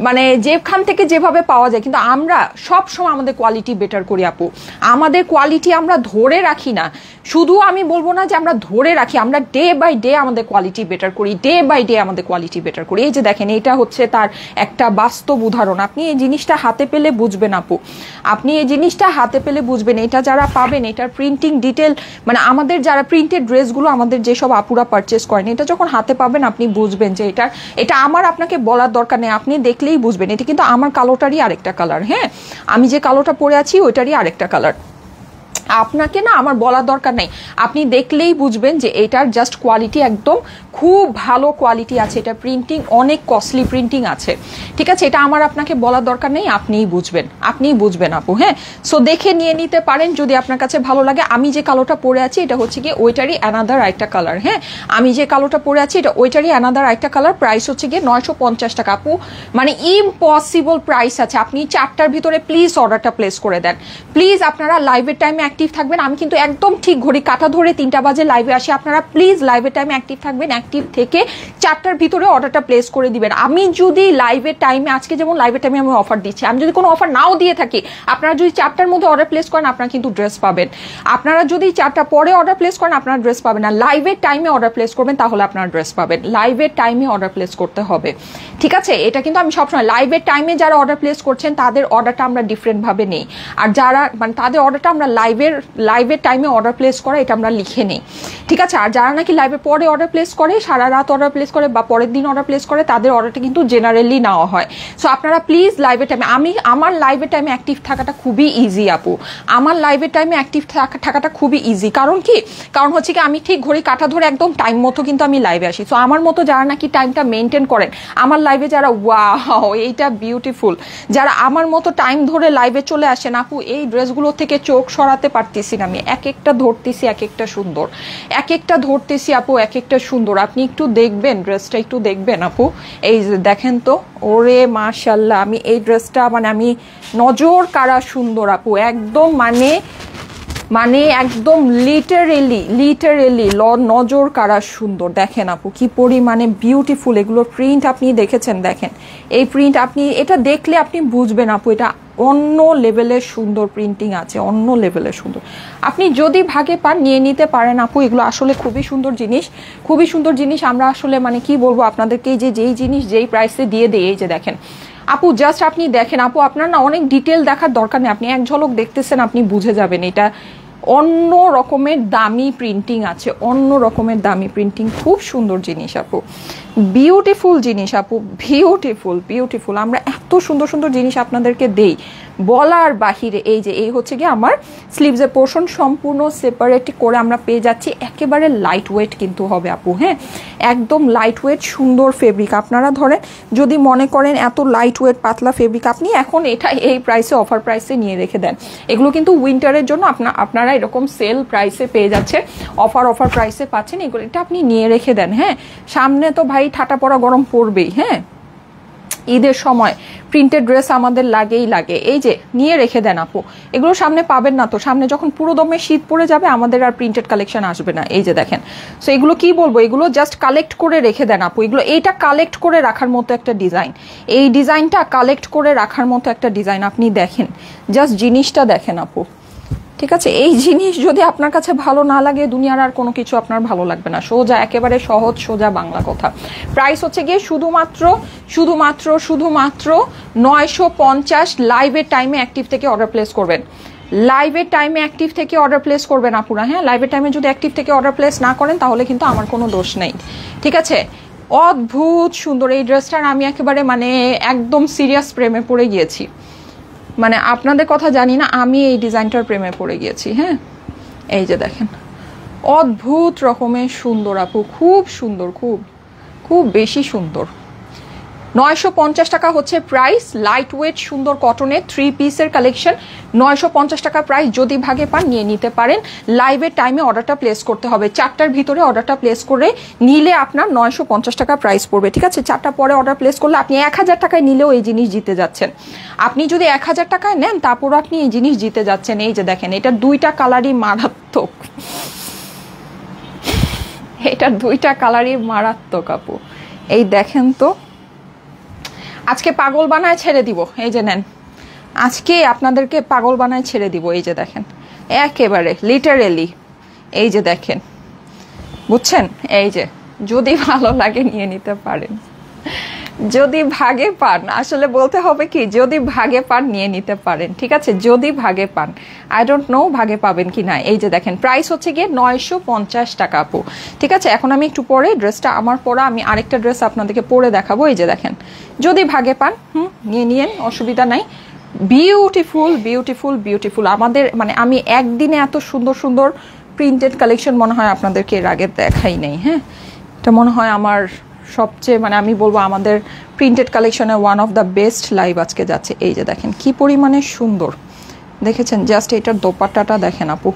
মানে যেখান থেকে যেভাবে পাওয়া যায়, কিন্তু আমরা সব সময় আমাদের কোয়ালিটি বেটার করি। আপু আমাদের কোয়ালিটি আমরা ধরে রাখি না, শুধু আমি বলবো না যে আমরা ধরে রাখি, আমরা ডে বাই ডে আমাদের কোয়ালিটি বেটার করি, ডে বাই ডে আমাদের কোয়ালিটি বেটার করি। এই যে দেখেন, এটা হচ্ছে তার একটা বাস্তব উদাহরণ। আপনি এই জিনিসটা হাতে পেলে বুঝবেন আপু, আপনি এই জিনিসটা হাতে পেলে বুঝবেন। এটা যারা পাবেন, এটার প্রিন্টিং ডিটেল, মানে আমাদের যারা প্রিন্টেড ড্রেসগুলো আমাদের যেসব আপুরা পারচেস করেন, এটা যখন হাতে পাবেন আপনি বুঝবেন যে এটা আমার আপনাকে বলার দরকার নেই, আপনি দেখলেই বুঝবেন। এটা কিন্তু আমার কালোটারই আরেকটা কালার। হ্যাঁ, আমি যে কালোটা পরে আছি ওইটারই আরেকটা কালার। আপনাকে না আমার বলার দরকার নেই, আপনি দেখলেই বুঝবেন যে এটার জাস্ট কোয়ালিটি একদম খুব ভালো কোয়ালিটি আছে। এটা প্রিন্টিং অনেক কস্টলি প্রিন্টিং আছে, ঠিক আছে, এটা আমার আপনাকে বলার দরকার নেই, আপনিই বুঝবেন আপু। হ্যাঁ, সো দেখে নিয়ে নিতে পারেন যদি আপনার কাছে ভালো লাগে। আমি যে কালোটা পরে আছি এটা হচ্ছে গিয়ে ওইটারই অ্যানাদার আরেকটা কালার। হ্যাঁ, আমি যে কালোটা পরে আছি এটা ওইটারই অ্যানাদার আরেকটা কালার। প্রাইস হচ্ছে গিয়ে 950 টাকা। আপু মানে ইম্পসিবল প্রাইস আছে। আপনি 4টার ভিতরে প্লিজ অর্ডারটা প্লেস করে দেন প্লিজ। আপনারা লাইভের টাইমে অ্যাক্টিভ থাকবেন। আমি কিন্তু একদম ঠিক ঘড়ি কাটা ধরে 3টা বাজে লাইভে আসি। আপনারা প্লিজ লাইভের টাইমে অ্যাক্টিভ থাকবেন, অ্যাক্টিভ থেকে 4টার ভিতরে অর্ডারটা প্লেস করে দিবেন। আমি যদি লাইভের টাইমে, আজকে যেমন লাইভের টাইমে আমি অফার দিচ্ছি, আমি যদি কোনো অফার নাও দিয়ে থাকি, আপনারা যদি 4টার মধ্যে অর্ডার প্লেস করেন আপনারা কিন্তু ড্রেস পাবেন। আপনারা যদি 4টা পরে অর্ডার প্লেস করেন আপনারা ড্রেস পাবেন না। লাইভের টাইমে অর্ডার প্লেস করবেন তাহলে আপনারা ড্রেস পাবেন। লাইভের টাইমে অর্ডার প্লেস করতে হবে, ঠিক আছে? এটা কিন্তু আমি সবসময় লাইভের টাইমে যারা অর্ডার প্লেস করছেন তাদের অর্ডারটা আমরা ডিফারেন্ট ভাবে নেই, আর যারা মানে তাদের অর্ডারটা আমরা লাইভের টাইমে অর্ডার প্লেস করে এটা আমরা লিখে নেই, ঠিক আছে? আর যারা নাকি লাইভের পরে অর্ডার প্লেস করে, সারা রাত অর্ডার প্লেস করে বা পরের দিন অর্ডার প্লেস করে, তাদের অর্ডারটা কিন্তু জেনারেলি নেওয়া হয়। সো আপনারা প্লিজ লাইভের টাইমে, আমার লাইভের টাইমে অ্যাক্টিভ থাকাটা খুবই ইজি আপু। আমার লাইভের টাইমে অ্যাক্টিভ থাকাটা খুবই ইজি। কারণ কি? কারণ হচ্ছে কি আমি ঠিক ঘড়ি কাটা ধরে একদম টাইম মতো কিন্তু আমি লাইভে আসি। সো আমার মতো যারা নাকি টাইমটা মেনটেন করেন আমার লাইভে, যারা ওয়াও এইটা বিউটিফুল, যারা আমার মতো টাইম ধরে লাইভে চলে আসেন, আপু এই ড্রেসগুলো থেকে চোখ সরাতে পারতেছি না আমি। এক একটা ধরতেছি এক একটা সুন্দর, এক একটা ধরতেছি আপু এক একটা সুন্দর। আপনি একটু দেখবেন ড্রেসটা, একটু দেখবেন আপু। এই যে দেখেন তো, ওরে মাশাল্লাহ, আমি এই ড্রেসটা মানে আমি নজর কাড়া সুন্দর আপু, একদম মানে একদম লিটারেলি নজর কাড়া সুন্দর। দেখেন আপু কি পরিমাণে বিউটিফুল, এগুলোর প্রিন্ট আপনি দেখেছেন, দেখেন এই প্রিন্ট, আপনি এটা দেখলে আপনি বুঝবেন আপু এটা অন্য লেভেলের সুন্দর প্রিন্টিং আছে, অন্য লেভেলের সুন্দর। আপনি যদি ভাগে পান নিয়ে নিতে পারেন আপু, এগুলো আসলে খুবই সুন্দর জিনিস, খুবই সুন্দর জিনিস। আমরা আসলে মানে কি বলবো আপনাদেরকে, যেই জিনিস যেই প্রাইসে দিয়ে দেয়, এই যে দেখেন আপু, জাস্ট আপনি দেখেন আপু, আপনার না অনেক ডিটেল দেখার দরকার নেই, আপনি এক ঝলক দেখতেছেন আপনি বুঝে যাবেন এটা অন্য রকমের দামি প্রিন্টিং আছে, অন্য রকমের দামি প্রিন্টিং। খুব সুন্দর জিনিস আপু, বিউটিফুল জিনিস আপু, বিউটিফুল। আমরা এত সুন্দর সুন্দর জিনিস আপনাদেরকে দেই বলার বাহিরে। এই যে এই হচ্ছে গিয়ে আমার স্লিভসের পোর্শন, সম্পূর্ণ সেপারেট করে আমরা পেয়ে যাচ্ছি। একেবারে লাইট ওয়েট কিন্তু হবে আপু, হ্যাঁ একদম লাইট ওয়েট সুন্দর ফেব্রিক। আপনারা ধরেন যদি মনে করেন এত লাইট ওয়েট পাতলা ফেব্রিক, আপনি এখন এটা এই প্রাইসে অফার প্রাইসে নিয়ে রেখে দেন। এগুলো কিন্তু উইন্টারের জন্য আপনারা এরকম সেল প্রাইসে পেয়ে যাচ্ছে, অফার প্রাইসে পাচ্ছেন, এগুলো এটা আপনি নিয়ে রেখে দেন। হ্যাঁ, সামনে তো ভাই ঠাটা পড়া গরম পড়বেই, হ্যাঁ ঈদের সময় প্রিন্টেড ড্রেস আমাদের লাগেই লাগে। এই যে নিয়ে রেখে দেন আপু, এগুলো সামনে পাবেন না তো, সামনে যখন পুরো দমে শীত পড়ে যাবে আমাদের আর প্রিন্টেড কালেকশন আসবে না। এই যে দেখেন, সো এগুলো কি বলবো, এগুলো জাস্ট কালেক্ট করে রেখে দেন আপু। এগুলো এইটা কালেক্ট করে রাখার মতো একটা ডিজাইন, এই ডিজাইনটা কালেক্ট করে রাখার মতো একটা ডিজাইন। আপনি দেখেন, জাস্ট জিনিসটা দেখেন আপু, ঠিক আছে? এই জিনিস যদি আপনার কাছে ভালো না লাগে, দুনিয়ার আর কোনো কিছু আপনার ভালো লাগবে না। সোজা, একেবারে সহজ সোজা বাংলা কথা। প্রাইস হচ্ছে গিয়ে শুধুমাত্র 950। লাইভের টাইমে অ্যাক্টিভ থেকে অর্ডার প্লেস করবেন, লাইভের টাইমে অ্যাক্টিভ থেকে অর্ডার প্লেস করবেন আপুরা। হ্যাঁ, লাইভের টাইমে যদি অ্যাক্টিভ থেকে অর্ডার প্লেস না করেন তাহলে কিন্তু আমার কোনো দোষ নেই, ঠিক আছে? অদ্ভুত সুন্দর এই ড্রেসটার আমি একেবারে মানে একদম সিরিয়াস প্রেমে পড়ে গিয়েছি। মানে আপনাদের কথা জানি না, আমি এই ডিজাইনটার প্রেমে পড়ে গিয়েছি। হ্যাঁ, এই যে দেখেন, অদ্ভুত রকমের সুন্দর আপু, খুব সুন্দর, খুব খুব বেশি সুন্দর। 950 টাকা হচ্ছে প্রাইস। লাইট ওয়েট সুন্দর কটনের 3 পিসের কালেকশন, 950 টাকা প্রাইস। যদি ভাগে পান নিয়ে নিতে পারেন। লাইভের টাইমে অর্ডারটা প্লেস করতে হবে, 4টার ভিতরে অর্ডারটা প্লেস করে নিলে আপনার 950 টাকা প্রাইস পড়বে, ঠিক আছে? 4টা পরে অর্ডার প্লেস করলে আপনি 1000 টাকায় নিলেও এই জিনিস জিতে যাচ্ছেন। আপনি যদি 1000 টাকায় নেন তারপরও আপনি এই জিনিস জিতে যাচ্ছেন। এই যে দেখেন, এটার 2টা কালারই মারাত্মক, এটার 2টা কালারই মারাত্মক আপু। এই দেখেন তো, আজকে পাগল বানায় ছেড়ে দিব। এই যে নেন, আজকে আপনাদেরকে পাগল বানায় ছেড়ে দিব। এই যে দেখেন, একেবারে লিটারেলি। এই যে দেখেন, বুঝছেন? এই যে, যদি ভালো লাগে নিয়ে নিতে পারেন, যদি ভাগে পান, আসলে বলতে হবে কি, যদি ভাগে পান নিয়ে নিতে পারেন, ঠিক আছে? যদি ভাগে পান, আই ডোন্ট নো ভাগে পাবেন কি না। এই যে দেখেন, প্রাইস হচ্ছে গিয়ে 950 টাকা আপু, ঠিক আছে? এখন আমি একটু পরে ড্রেসটা আমার পরা, আমি আরেকটা ড্রেস আপনাদেরকে পরে দেখাবো। এই যে দেখেন, যদি ভাগে পান নিয়ে নিয়েন, অসুবিধা নাই। Beautiful beautiful beautiful. আমাদের মানে আমি একদিনে এত সুন্দর সুন্দর প্রিন্টেড কালেকশন মনে হয় আপনাদেরকে এর আগে দেখাই নেই। হ্যাঁ, এটা মনে হয় আমার সবচেয়ে মানে আমি বলবো আমাদের প্রিন্টেড কালেকশনে one of the best live আজকে যাচ্ছে। এই যে দেখেন কি পরিমাণে সুন্দর, দেখেছেন? জাস্ট এটার দোপাট্টাটা দেখেন আপু,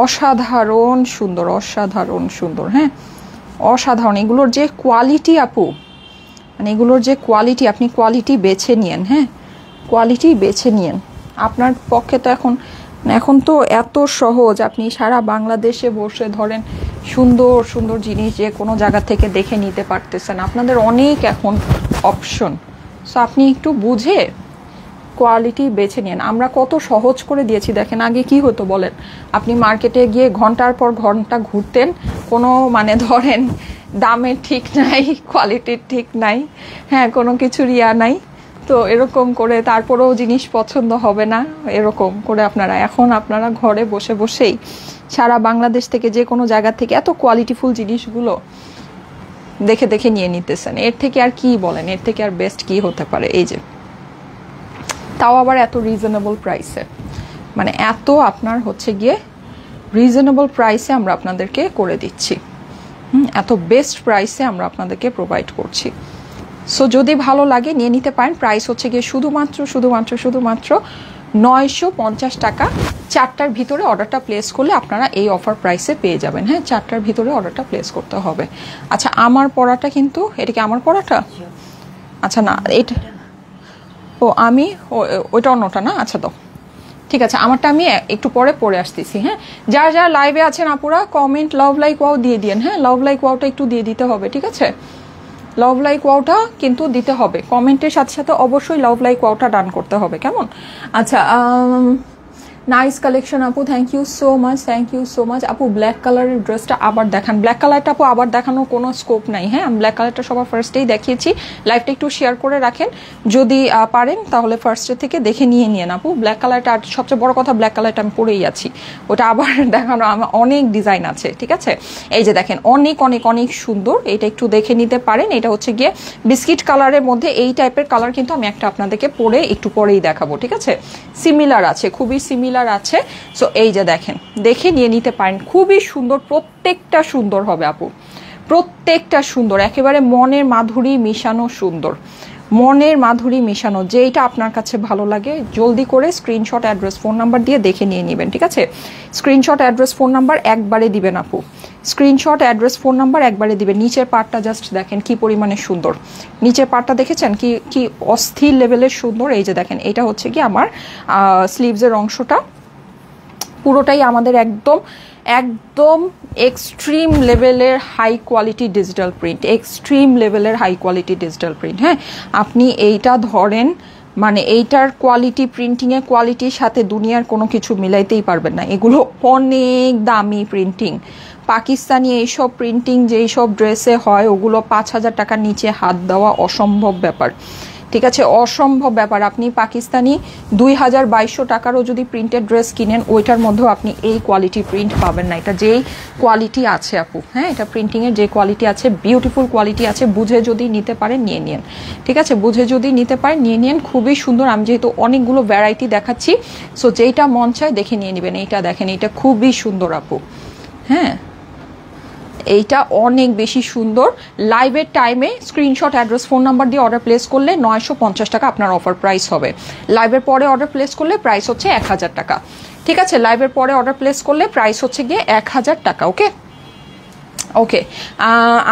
অসাধারণ সুন্দর, অসাধারণ সুন্দর। হ্যাঁ, অসাধারণ। এগুলোর যে কোয়ালিটি আপু, মানে এগুলোর যে কোয়ালিটি, আপনি কোয়ালিটি বেছে নিয়েন। হ্যাঁ, কোয়ালিটি বেছে নিয়েন। আপনার পক্ষে তো এখন তো এত সহজ, আপনি সারা বাংলাদেশে বসে ধরেন সুন্দর সুন্দর জিনিস যে কোনো জায়গা থেকে দেখে নিতে পারতেছেন। আপনাদের অনেক এখন অপশন, সো আপনি একটু বুঝে কোয়ালিটি বেছে নিন। আমরা কত সহজ করে দিয়েছি দেখেন। আগে কি হতো বলেন, আপনি মার্কেটে গিয়ে ঘন্টার পর ঘন্টা ঘুরতেন, কোনো মানে ধরেন দামের ঠিক নাই, কোয়ালিটির ঠিক নাই, হ্যাঁ, কোনো কিছুর ইয়া নাই, তো এরকম করে তারপরেও জিনিস পছন্দ হবে না, এরকম করে এখন আপনারা ঘরে বসে বসেই সারা বাংলাদেশ থেকে যে কোনো জায়গা থেকে এত কোয়ালিটিফুল জিনিসগুলো দেখে দেখে নিয়ে নিতেছেন। এর থেকে আর কি বলেন, এর থেকে আর বেস্ট কি হতে পারে? এই যে, তাও আবার এত রিজনেবল প্রাইসে, মানে এত আপনার হচ্ছে গিয়ে রিজনেবল প্রাইসে আমরা আপনাদেরকে করে দিচ্ছি। এত বেস্ট প্রাইসে আমরা আপনাদেরকে প্রোভাইড করছি। সো যদি ভালো লাগে নিয়ে নিতে পারেন। প্রাইস হচ্ছে গিয়ে শুধুমাত্র 950 টাকা। 4টার ভিতরে অর্ডারটা প্লেস করলে আপনারা এই অফার প্রাইসে পেয়ে যাবেন। হ্যাঁ, 4টার ভিতরে অর্ডারটা প্লেস করতে হবে। আচ্ছা, আমার পড়াটা কিন্তু, এটা কি আমার পড়াটা? আচ্ছা না, এটা আমি ওইটা অন্যটা না। আচ্ছা তো ঠিক আছে, আমারটা আমি একটু পরে পড়ে আসতেছি। হ্যাঁ, যারা যারা লাইভে আছেন আপুরা কমেন্ট লাভ লাইক ওয়াও দিয়ে দিন। হ্যাঁ, লাভ লাইক ওয়াওটা একটু দিয়ে দিতে হবে, ঠিক আছে? লাভ লাইক ওয়াওটা কিন্তু দিতে হবে, কমেন্টের সাথে সাথে অবশ্যই লাভ লাইক ওয়াওটা ডান করতে হবে, কেমন? আচ্ছা, নাইস কালেকশন আপু, থ্যাংক ইউ সো মাচ আপু। ব্ল্যাক কালারের ড্রেসটা আবার দেখান। ব্ল্যাক কালারটা আপু আবার দেখানোর কোনো স্কোপ নাই। হ্যাঁ, আমি ব্ল্যাক কালারটা সবার ফার্স্টেই দেখিয়েছি। লাইভটা একটু শেয়ার করে রাখেন যদি পারেন, তাহলে ফার্স্টের থেকে দেখে নিয়ে নিন আপু। ব্ল্যাক কালারটা, আর সবচেয়ে বড় কথা ব্ল্যাক কালারটা আমি পরেই আছি, ওটা আবার দেখানো আমার অনেক ডিজাইন আছে, ঠিক আছে? এই যে দেখেন, অনেক অনেক অনেক সুন্দর, এটা একটু দেখে নিতে পারেন। এটা হচ্ছে গিয়ে বিস্কিট কালারের মধ্যে এই টাইপের কালার, কিন্তু আমি একটা আপনাদেরকে পরে একটু পরেই দেখাবো, ঠিক আছে? সিমিলার আছে, খুবই সিমিলার আছে। সো এই যে দেখেন, দেখে নিয়ে নিতে পারেন। খুবই সুন্দর, প্রত্যেকটা সুন্দর হবে আপু, প্রত্যেকটা সুন্দর, একেবারে মনের মাধুরী মিশানো সুন্দর, মনের মাধুরী মিশানো। যেইটা আপনার কাছে ভালো লাগে জলদি করে স্ক্রিনশট, অ্যাড্রেস, ফোন নাম্বার দিয়ে দেখে নিয়ে নেবেন, ঠিক আছে? স্ক্রিনশট, অ্যাড্রেস, ফোন নাম্বার একবারে দিবেন আপু, স্ক্রিনশট, অ্যাড্রেস, ফোন নাম্বার একবারে দিবেন। নিচের পার্টটা জাস্ট দেখেন কি পরিমাণে সুন্দর, নিচের পার্টটা দেখেছেন কি কি অস্থির লেভেলের সুন্দর। এই যে দেখেন, এটা হচ্ছে কি আমার স্লিভসের অংশটা, পুরোটাই আমাদের একদম একদম এক্সট্রিম লেভেলের high quality digital print, extreme লেভেলের হাই কোয়ালিটি ডিজিটাল প্রিন্ট। হ্যাঁ, আপনি এইটা ধরেন, মানে এইটার কোয়ালিটি, প্রিন্টিংয়ের কোয়ালিটির সাথে দুনিয়ার কোনো কিছু মিলাইতেই পারবেন না। এগুলো অনেক দামি প্রিন্টিং। পাকিস্তানি এইসব প্রিন্টিং যেই সব ড্রেসে হয় ওগুলো 5,000 টাকার নিচে হাত দেওয়া অসম্ভব ব্যাপার, ঠিক আছে? অসম্ভব ব্যাপার। আপনি পাকিস্তানি 2,200 টাকারও যদি প্রিন্টেড ড্রেস কিনেন ওইটার মধ্যেও আপনি এই কোয়ালিটি প্রিন্ট পাবেন না। এটা যেই কোয়ালিটি আছে আপু, হ্যাঁ, এটা প্রিন্টিংয়ের যে কোয়ালিটি আছে, বিউটিফুল কোয়ালিটি আছে। বুঝে যদি নিতে পারেন নিয়ে নিন, ঠিক আছে? বুঝে যদি নিতে পারেন নিয়ে নিন, খুবই সুন্দর। আমি যেহেতু অনেকগুলো ভ্যারাইটি দেখাচ্ছি, সো যেইটা মন চায় দেখে নিয়ে নেবেন। এইটা দেখেন, এইটা খুবই সুন্দর আপু, হ্যাঁ, এইটা অনেক বেশি সুন্দর। লাইভের টাইমে স্ক্রিনশট, অ্যাড্রেস, ফোন নাম্বার দিয়ে অর্ডার প্লেস করলে 950 টাকা আপনার অফার প্রাইস হবে। লাইভের পরে অর্ডার প্লেস করলে প্রাইস হচ্ছে 1000 টাকা, ঠিক আছে? লাইভের পরে অর্ডার প্লেস করলে প্রাইস হচ্ছে গিয়ে 1000 টাকা। ওকে ওকে,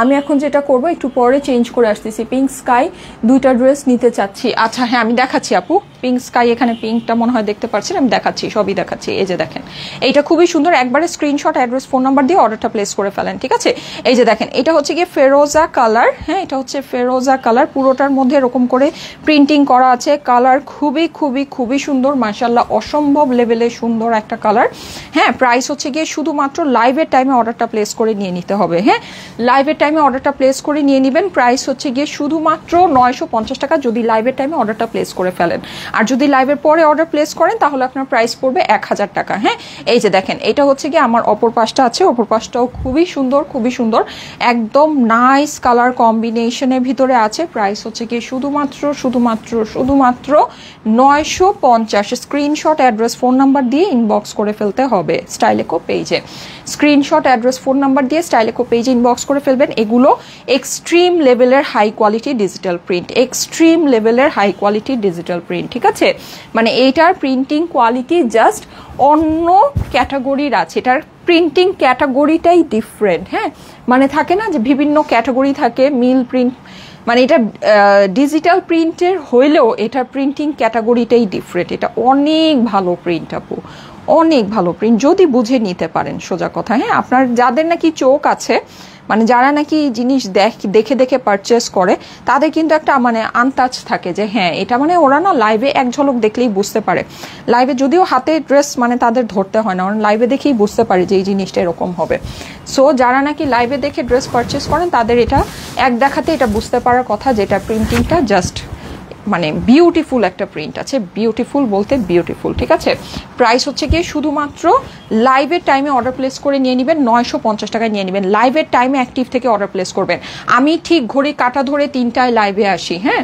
আমি এখন যেটা করব একটু পরে চেঞ্জ করে আসতেছি। পিঙ্ক স্কাই দুইটা ড্রেস নিতে চাচ্ছি। আচ্ছা হ্যাঁ, আমি দেখাচ্ছি আপু। পিঙ্ক স্কাই, এখানে পিঙ্কটা মনে হয় দেখতে পাচ্ছেন, আমি দেখাচ্ছি, সবই দেখাচ্ছি। এই যে দেখেন, এইটা খুবই সুন্দর। একবারে স্ক্রিনশট, অ্যাড্রেস, ফোন নাম্বার দিয়ে অর্ডারটা প্লেস করে ফেলেন, ঠিক আছে? এই যে দেখেন, এটা হচ্ছে গিয়ে ফেরোজা কালার। হ্যাঁ, এটা হচ্ছে ফেরোজা কালার, পুরোটার মধ্যে এরকম করে প্রিন্টিং করা আছে। কালার খুবই খুবই খুবই সুন্দর, মাশাআল্লাহ, অসম্ভব লেভেলে সুন্দর একটা কালার। হ্যাঁ, প্রাইস হচ্ছে গিয়ে শুধুমাত্র লাইভের টাইমে অর্ডারটা প্লেস করে নিয়ে নিতে হবে। হ্যাঁ, লাইভের টাইমে অর্ডারটা প্লেস করে নিয়ে নেবেন। প্রাইস হচ্ছে গিয়ে শুধুমাত্র 950 টাকা যদি লাইভের টাইমে অর্ডারটা প্লেস করে ফেলেন। আর যদি লাইভের পরে অর্ডার প্লেস করেন তাহলে আপনার প্রাইস পড়বে 1000 টাকা। হ্যাঁ, এই যে দেখেন, এটা হচ্ছে গিয়ে আমার অপর পাশটা আছে, অপর পাশটাও খুবই সুন্দর, খুবই সুন্দর, একদম নাইস কালার কম্বিনেশনের ভিতরে আছে। প্রাইস হচ্ছে গিয়ে শুধুমাত্র শুধুমাত্র শুধুমাত্র 950। স্ক্রিনশট, অ্যাড্রেস, ফোন নাম্বার দিয়ে ইনবক্স করে ফেলতে হবে স্টাইলেকো পেজে। স্ক্রিনশট, অ্যাড্রেস, ফোন নাম্বার দিয়ে স্টাইলেকো পেজে ইনবক্স করে ফেলবেন। এগুলো এক্সট্রিম লেভেলের high quality digital print, extreme লেভেলের হাই কোয়ালিটি ডিজিটাল প্রিন্ট, ঠিক আছে? মানে এইটার প্রিন্টিং কোয়ালিটি জাস্ট অন্য ক্যাটাগরির আছে, এটার প্রিন্টিং ক্যাটাগরিটাই ডিফারেন্ট। হ্যাঁ, মানে থাকে না যে বিভিন্ন ক্যাটাগরি থাকে, মিল প্রিন্ট, মানে এটা ডিজিটাল প্রিন্টের হইলেও এটার প্রিন্টিং ক্যাটাগরিটাই ডিফারেন্ট। এটা অনেক ভালো প্রিন্ট আপু, অনেক ভালো প্রিন্ট, যদি বুঝে নিতে পারেন, সোজা কথা। হ্যাঁ, আপনার যাদের নাকি চোখ আছে, মানে যারা নাকি জিনিস দেখে দেখে পারচেস করে, তাদের কিন্তু একটা মানে আনটাচ থাকে যে হ্যাঁ এটা মানে ওরা না লাইভে এক ঝলক দেখলেই বুঝতে পারে। লাইভে যদিও হাতে ড্রেস মানে তাদের ধরতে হয় না, ওরা লাইভে দেখেই বুঝতে পারে যে এই জিনিসটা এরকম হবে। সো যারা নাকি লাইভে দেখে ড্রেস পারচেস করেন তাদের এটা এক দেখাতে এটা বুঝতে পারার কথা যেটা প্রিন্টিংটা জাস্ট মানে বিউটিফুল একটা প্রিন্ট আছে, বিউটিফুল বলতে বিউটিফুল, ঠিক আছে? প্রাইস হচ্ছে গিয়ে শুধুমাত্র লাইভের টাইমে অর্ডার প্লেস করে নিয়ে নেবেন, 950 টাকায় নিয়ে নেবেন। লাইভের টাইমে অ্যাক্টিভ থেকে অর্ডার প্লেস করবেন। আমি ঠিক ঘড়ি কাটা ধরে 3টায় লাইভে আসি। হ্যাঁ,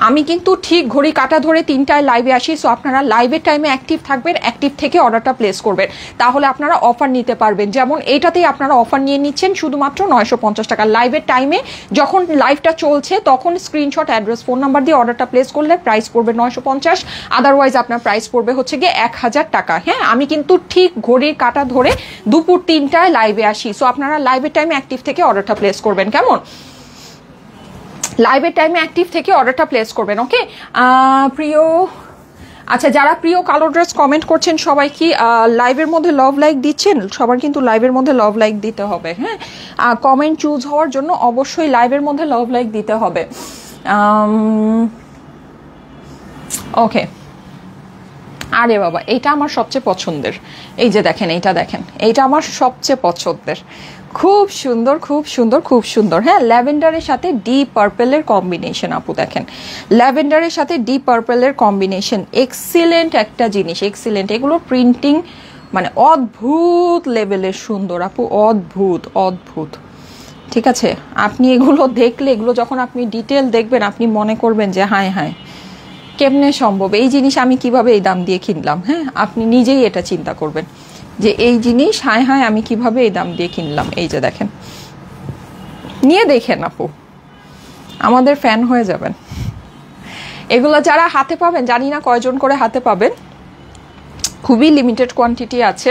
আমি কিন্তু ঠিক ঘড়ি কাটা ধরে 3টায় লাইভে আসি। সো আপনারা লাইভের টাইমে অ্যাক্টিভ থাকবেন, অ্যাক্টিভ থেকে অর্ডারটা প্লেস করবেন, তাহলে আপনারা অফার নিতে পারবেন। যেমন এইটাতেই আপনারা অফার নিয়ে নিচ্ছেন শুধুমাত্র 950 টাকা। লাইভের টাইমে যখন লাইভটা চলছে তখন স্ক্রিনশট, অ্যাড্রেস, ফোন নাম্বার দিয়ে অর্ডারটা প্লেস করলে প্রাইস পড়বে 950, আদারওয়াইজ আপনার প্রাইস পড়বে হচ্ছে গিয়ে 1000 টাকা। হ্যাঁ, আমি কিন্তু ঠিক ঘড়ির কাটা ধরে দুপুর 3টায় লাইভে আসি। সো আপনারা লাইভের টাইমে অ্যাক্টিভ থেকে অর্ডারটা প্লেস করবেন, কেমন? লাইভের টাইমে অ্যাক্টিভ থেকে অর্ডারটা প্লেস করবেন। ওকে, প্রিয়, আচ্ছা যারা প্রিয় কালো ড্রেস কমেন্ট করছেন সবাই কি লাইভের মধ্যে লাভ লাইক দিচ্ছেন? সবার কিন্তু লাইভের মধ্যে লাভ লাইক দিতে হবে। হ্যাঁ, কমেন্ট চুজ হওয়ার জন্য অবশ্যই লাইভের মধ্যে লাভ লাইক দিতে হবে। ওকে, আরে বাবা, এটা আমার সবচেয়ে পছন্দের। এই যে দেখেন, এইটা দেখেন, এইটা আমার সবচেয়ে পছন্দের। খুব সুন্দর, খুব সুন্দর, খুব সুন্দর। হ্যাঁ, ল্যাভেন্ডারের সাথে ডিপ পার্পেলের কম্বিনেশন আপু, দেখেন ল্যাভেন্ডারের সাথে ডিপ পার্পেলের কম্বিনেশন, এক্সিলেন্ট একটা জিনিস, এক্সিলেন্ট। এগুলো প্রিন্টিং মানে অদ্ভুত লেভেলের সুন্দর আপু, অদ্ভুত অদ্ভুত, ঠিক আছে? আপনি এগুলো দেখলে, এগুলো যখন আপনি ডিটেল দেখবেন আপনি মনে করবেন যে হায় হায় কেমনে সম্ভব, এই জিনিস আমি কিভাবে এই দাম দিয়ে কিনলাম। হ্যাঁ, আপনি নিজেই এটা চিন্তা করবেন যে এই জিনিস হায় হায় আমি কিভাবে এই দাম দিয়ে কিনলাম। এই যে দেখেন, নিয়ে দেখেন আপু, আমাদের ফ্যান হয়ে যাবেন। এগুলো যারা হাতে পাবেন, জানি না কয়জন করে হাতে পাবেন, খুবই লিমিটেড কোয়ান্টিটি আছে।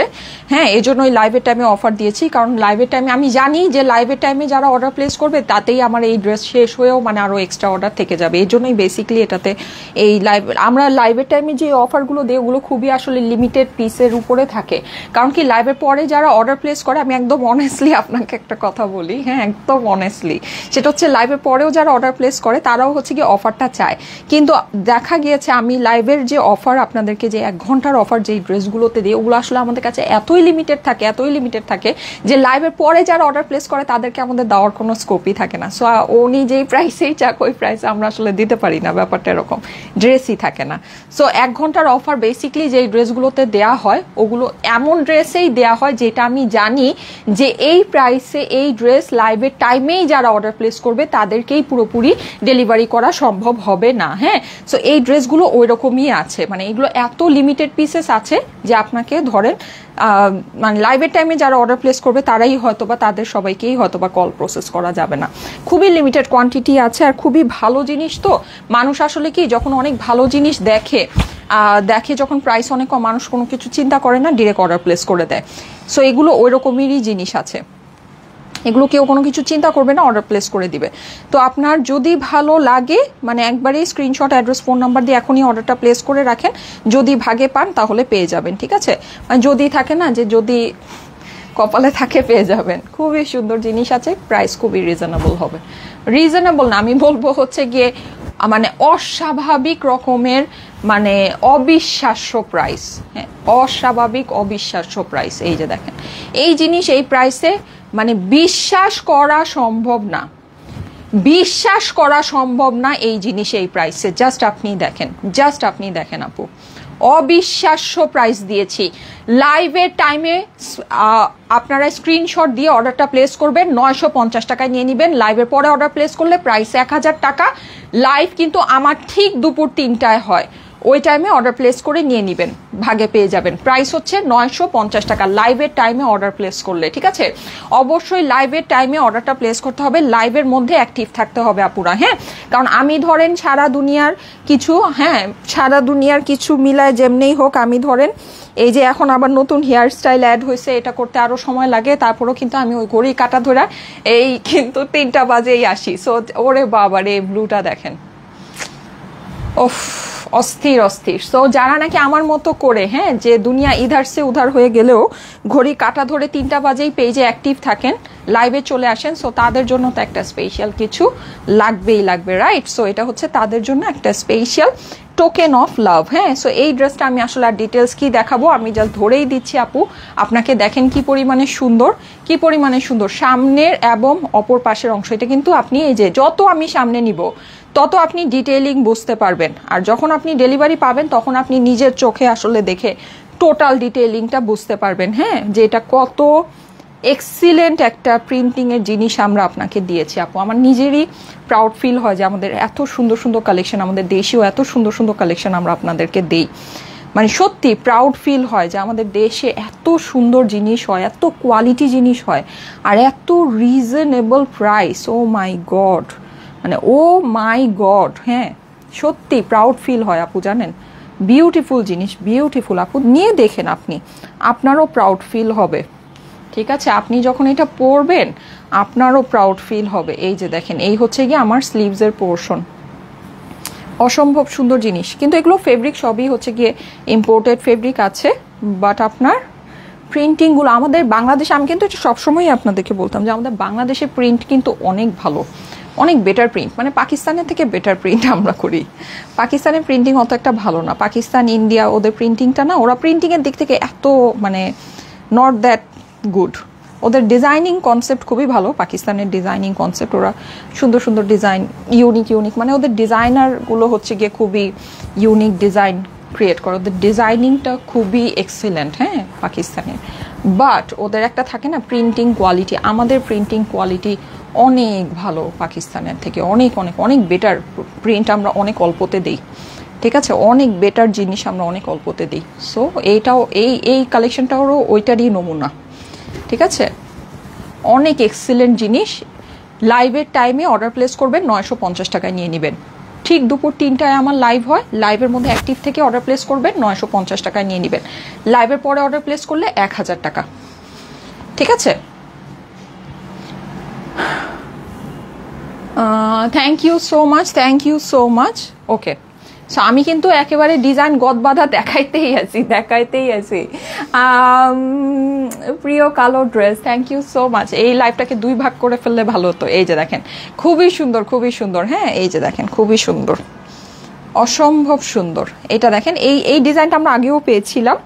হ্যাঁ, এই জন্যই লাইভের টাইমে অফার দিয়েছি, কারণ লাইভের টাইমে আমি জানি যে লাইভের টাইমে যারা অর্ডার প্লেস করবে তাতেই আমার এই ড্রেস শেষ হয়েও মানে আরও এক্সট্রা অর্ডার থেকে যাবে। এই জন্যই বেসিক্যালি এটাতে এই আমরা লাইভের টাইমে যে অফারগুলো দিই ওগুলো খুবই আসলে লিমিটেড পিসের উপরে থাকে। কারণ কি লাইভের পরে যারা অর্ডার প্লেস করে, আমি একদম অনেস্টলি আপনাকে একটা কথা বলি, হ্যাঁ একদম অনেস্টলি, সেটা হচ্ছে লাইভের পরেও যারা অর্ডার প্লেস করে তারাও হচ্ছে কি অফারটা চায়, কিন্তু দেখা গিয়েছে আমি লাইভের যে অফার আপনাদেরকে যে 1 ঘন্টার অফার যেই ড্রেসগুলোতে দিই ওগুলো আসলে আমাদের কাছে এতই লিমিটেড থাকে যে লাইভের পরে যারা অর্ডার প্লেস করে তাদেরকে আমাদের দেওয়ার কোনো স্কোপই থাকে না। সো উনি যেই প্রাইসেই চাক ওই প্রাইসে আমরা আসলে দিতে পারি না, ব্যাপারটা এরকম, ড্রেসই থাকে না। সো 1 ঘন্টার অফার বেসিক্যালি যেই ড্রেসগুলোতে দেওয়া হয় ওগুলো এমন ড্রেসেই দেওয়া হয় যেটা আমি জানি যে এই প্রাইসে এই ড্রেস লাইভের টাইমেই যারা অর্ডার প্লেস করবে তাদেরকেই পুরোপুরি ডেলিভারি করা সম্ভব হবে না। হ্যাঁ, সো এই ড্রেসগুলো ওই রকমই আছে, মানে এগুলো এত লিমিটেড পিসেস আছে যে আপনাকে ধরেন মানে লাইভের টাইমে যারা অর্ডার প্লেস করবে তারাই হয়তো বা তাদের সবাইকেই হয়তো বা কল প্রসেস করা যাবে না। খুবই লিমিটেড কোয়ান্টিটি আছে আর খুবই ভালো জিনিস। তো মানুষ আসলে কি যখন অনেক ভালো জিনিস দেখে যখন প্রাইস অনেক কম, মানুষ কোনো কিছু চিন্তা করে না, ডিরেক্ট অর্ডার প্লেস করে দেয়। সো এগুলো ওই রকমেরই জিনিস আছে, এগুলো কেউ কোনো কিছু চিন্তা করবে না, অর্ডার প্লেস করে দিবে। তো আপনার যদি ভালো লাগে মানে একবারেই স্ক্রিনশট, অ্যাড্রেস, ফোন নাম্বার দিয়ে এখনই অর্ডারটা প্লেস করে রাখেন, যদি ভাগে পান তাহলে পেয়ে যাবেন। ঠিক আছে, যদি থাকে না যে যদি কপালে থাকে পেয়ে যাবেন। খুবই সুন্দর জিনিস আছে, প্রাইস খুবই রিজনেবল হবে। রিজনেবল না, আমি বলবো হচ্ছে গিয়ে মানে অস্বাভাবিক রকমের, মানে অবিশ্বাস্য প্রাইস। হ্যাঁ, অস্বাভাবিক অবিশ্বাস্য প্রাইস। এই যে দেখেন এই জিনিস এই প্রাইসে মানে বিশ্বাস করা সম্ভব না, বিশ্বাস করা সম্ভব না এই জিনিস এই প্রাইসে। জাস্ট আপনি দেখেন আপু, অবিশ্বাস্য প্রাইস দিয়েছি। লাইভের টাইমে আপনারা স্ক্রিনশট দিয়ে অর্ডারটা প্লেস করবেন, 950 টাকায় নিয়ে নেবেন। লাইভের পরে অর্ডার প্লেস করলে প্রাইস 1000 টাকা। লাইভ কিন্তু আমার ঠিক দুপুর 3টায় হয়, ওই টাইমে অর্ডার প্লেস করে নিয়ে নেবেন, ভাগে পেয়ে যাবেন। প্রাইস হচ্ছে 950 টাকা লাইভের টাইমে অর্ডার প্লেস করলে। ঠিক আছে, অবশ্যই লাইভের টাইমে অর্ডারটা প্লেস করতে হবে, লাইভের মধ্যে অ্যাক্টিভ থাকতে হবে আপুরা। হ্যাঁ, কারণ আমি ধরেন সারা দুনিয়ার কিছু মিলায় যেমনেই হোক, আমি ধরেন এই যে এখন আবার নতুন হেয়ার স্টাইল অ্যাড হয়েছে, এটা করতে আরো সময় লাগে, তারপরেও কিন্তু আমি ওই ঘড়ি কাটা ধরা এই কিন্তু 3টা বাজেই আসি। সো ওরে বাবা রে, ব্লুটা দেখেন, ওফ, অস্থির। সো যারা নাকি আমার মতো করে, হ্যাঁ, যে দুনিয়া ইধার সে উধার হয়ে গেলেও ঘড়ি কাটা ধরে 3টা বাজেই পেজে অ্যাক্টিভ থাকেন, লাইভে চলে আসেন, সো তাদের জন্য তো একটা স্পেশাল কিছু লাগবে, রাইট? সো এটা হচ্ছে তাদের জন্য একটা স্পেশাল টোকেন অফ লাভ। হ্যাঁ, সো এই ড্রেসটা আমি আসলে আর ডিটেলস কি দেখাবো, আমি জাস্ট ধরেই দিচ্ছি আপু, আপনাকে দেখেন কি পরিমাণে সুন্দর সামনের এবং অপর পাশের অংশ। এটা কিন্তু আপনি এই যে যত আমি সামনে নিব তত আপনি ডিটেইলিং বুঝতে পারবেন, আর যখন আপনি ডেলিভারি পাবেন তখন আপনি নিজের চোখে আসলে দেখে টোটাল ডিটেইলিংটা বুঝতে পারবেন। হ্যাঁ, যে এটা কত এক্সিলেন্ট একটা প্রিন্টিং এর জিনিস আমরা আপনাকে দিয়েছি আপু। আমার নিজেরই প্রাউড ফিল হয় যে আমাদের এত সুন্দর কালেকশন, আমাদের দেশেও এত সুন্দর কালেকশন আমরা আপনাদেরকে দেই। মানে সত্যি প্রাউড ফিল হয় যে আমাদের দেশে এত সুন্দর জিনিস হয়, এত কোয়ালিটি জিনিস হয়, আর এত রিজনেবল প্রাইস। ও মাই গড, মানে ও মাই গড, হ্যাঁ সত্যি প্রাউড ফিল হয় আপু, জানেন? বিউটিফুল জিনিস, বিউটিফুল আপু, নিয়ে দেখেন আপনি, আপনারও প্রাউড ফিল হবে। ঠিক আছে, আপনি যখন এটা পরবেন আপনারও প্রাউড ফিল হবে। এই যে দেখেন, এই হচ্ছে গিয়ে আমার স্লিভসের পোর্শন, অসম্ভব সুন্দর জিনিস। কিন্তু এগুলো ফেব্রিক সবই হচ্ছে গিয়ে ইম্পোর্টেড ফেব্রিক আছে, বাট আপনার প্রিন্টিংগুলো আমাদের বাংলাদেশে, আমি কিন্তু এটা সবসময়ই আপনাদেরকে বলতাম যে আমাদের বাংলাদেশের প্রিন্ট কিন্তু অনেক ভালো, অনেক বেটার প্রিন্ট, মানে পাকিস্তানের থেকে বেটার প্রিন্ট আমরা করি। পাকিস্তানের প্রিন্টিং অত একটা ভালো না, পাকিস্তান, ইন্ডিয়া, ওদের প্রিন্টিংটা না, ওরা প্রিন্টিংয়ের দিক থেকে এত মানে নট দ্যাট গুড। ওদের ডিজাইনিং কনসেপ্ট খুবই ভালো, পাকিস্তানের ডিজাইনিং কনসেপ্ট, ওরা সুন্দর ডিজাইন, ইউনিক, মানে ওদের ডিজাইনারগুলো হচ্ছে গিয়ে খুবই ইউনিক ডিজাইন ক্রিয়েট করে, ওদের ডিজাইনিংটা খুবই এক্সিলেন্ট। হ্যাঁ, পাকিস্তানের, বাট ওদের একটা থাকে না প্রিন্টিং কোয়ালিটি, আমাদের প্রিন্টিং কোয়ালিটি অনেক ভালো পাকিস্তানের থেকে, অনেক বেটার প্রিন্ট আমরা অনেক অল্পতে দিই। ঠিক আছে, অনেক বেটার জিনিস আমরা অনেক অল্পতে দিই। সো এইটাও এই কালেকশনটাও ওইটারই নমুনা। ঠিক আছে, অনেক এক্সিলেন্ট জিনিস, লাইভের টাইমে অর্ডার প্লেস করবেন 950 টাকায় নিয়ে নেবেন। ঠিক দুপুর 3টায় আমার লাইভ হয়, লাইভের মধ্যে অ্যাক্টিভ থেকে অর্ডার প্লেস করবেন 950 টাকায় নিয়ে নেবেন। লাইভের পরে অর্ডার প্লেস করলে 1000 টাকা, ঠিক আছে? Thank you so much, thank you so much. Okay, so আমি কিন্তু একেবারে ডিজাইন গদবাধা দেখাইতেই আছি। প্রিয় কালো dress, thank you so much. এই লাইভটাকে 2 ভাগ করে ফেললে ভালো হতো। এই যে দেখেন, খুবই সুন্দর, খুবই সুন্দর। হ্যাঁ, এই যে দেখেন, খুবই সুন্দর, অসম্ভব সুন্দর। এটা দেখেন, এই ডিজাইনটা আমরা আগেও পেয়েছিলাম।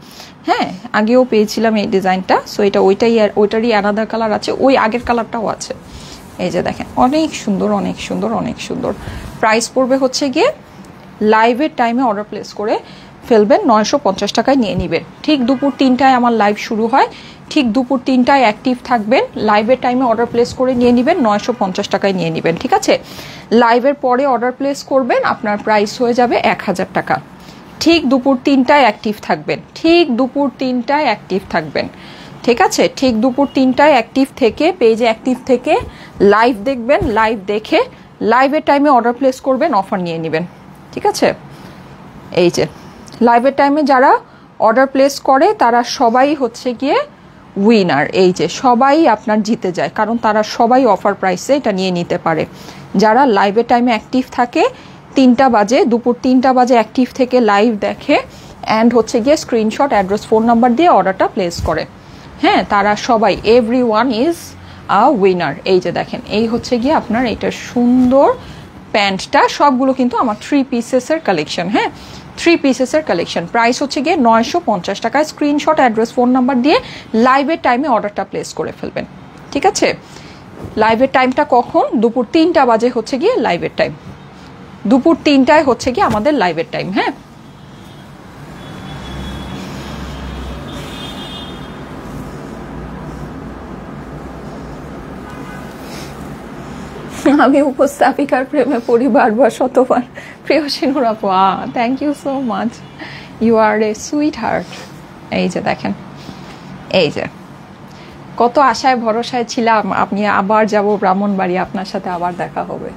হ্যাঁ, আগেও পেয়েছিলাম এই ডিজাইনটা। সো এটা ওইটারই অ্যানাদার কালার আছে, ওই আগের কালারটাও আছে। এই যে দেখেন, অনেক সুন্দর, অনেক সুন্দর, অনেক সুন্দর। প্রাইস পড়বে হচ্ছে গিয়ে, লাইভের টাইমে অর্ডার প্লেস করে ফেলবেন, 950 টাকায় নিয়ে নেবেন। ঠিক দুপুর 3টায় আমার লাইভ শুরু হয়, ঠিক দুপুর 3টায় অ্যাক্টিভ থাকবেন। লাইভের টাইমে অর্ডার প্লেস করে নিয়ে নেবেন, 950 টাকায় নিয়ে নেবেন, ঠিক আছে? লাইভের পরে অর্ডার প্লেস করবেন, আপনার প্রাইস হয়ে যাবে 1000 টাকা। ঠিক দুপুর 3টায় অ্যাক্টিভ থাকবেন, ঠিক দুপুর 3টায় অ্যাক্টিভ থাকবেন, ঠিক আছে? ঠিক দুপুর 3টায় অ্যাক্টিভ থেকে, পেজে অ্যাক্টিভ থেকে লাইভ দেখবেন, লাইভ দেখে লাইভের টাইমে অর্ডার প্লেস করবেন, অফার নিয়ে নেবেন, ঠিক আছে? এই যে লাইভের টাইমে যারা অর্ডার প্লেস করে তারা সবাই হচ্ছে গিয়ে উইনার। এই যে সবাই আপনার জিতে যায়, কারণ তারা সবাই অফার প্রাইসে এটা নিয়ে নিতে পারে। যারা লাইভের টাইমে অ্যাক্টিভ থাকে, 3টা বাজে, দুপুর 3টা বাজে অ্যাক্টিভ থেকে লাইভ দেখে অ্যান্ড হচ্ছে গিয়ে স্ক্রিনশট, অ্যাড্রেস, ফোন নাম্বার দিয়ে অর্ডারটা প্লেস করে, হ্যাঁ, তারা সবাই, এভরিওয়ান ইজ আ উইনার। এই যে দেখেন, এই হচ্ছে গিয়ে আপনার এটা সুন্দর প্যান্টটা। সবগুলো কিন্তু আমার 3 পিসেসের কালেকশন। হ্যাঁ, 3 পিসেসের কালেকশন। প্রাইস হচ্ছে গিয়ে 950 টাকায়। স্ক্রিনশট, অ্যাড্রেস, ফোন নাম্বার দিয়ে লাইভের টাইমে অর্ডারটা প্লেস করে ফেলবেন, ঠিক আছে? লাইভের টাইমটা কখন? দুপুর 3টা বাজে হচ্ছে গিয়ে লাইভের টাইম। দুপুর 3টায় হচ্ছে গিয়ে আমাদের লাইভের টাইম। হ্যাঁ, আমি উপস্থাপিকার প্রেমে পরিবার বা শতবার। প্রিয় সিনুর আপু, thank you so much, you are a sweetheart. এই যে দেখেন, এই যে কত আশায় ভরসায় ছিলাম, আপনি আবার যাব ব্রাহ্মণবাড়ি, আপনার সাথে আবার দেখা হবে।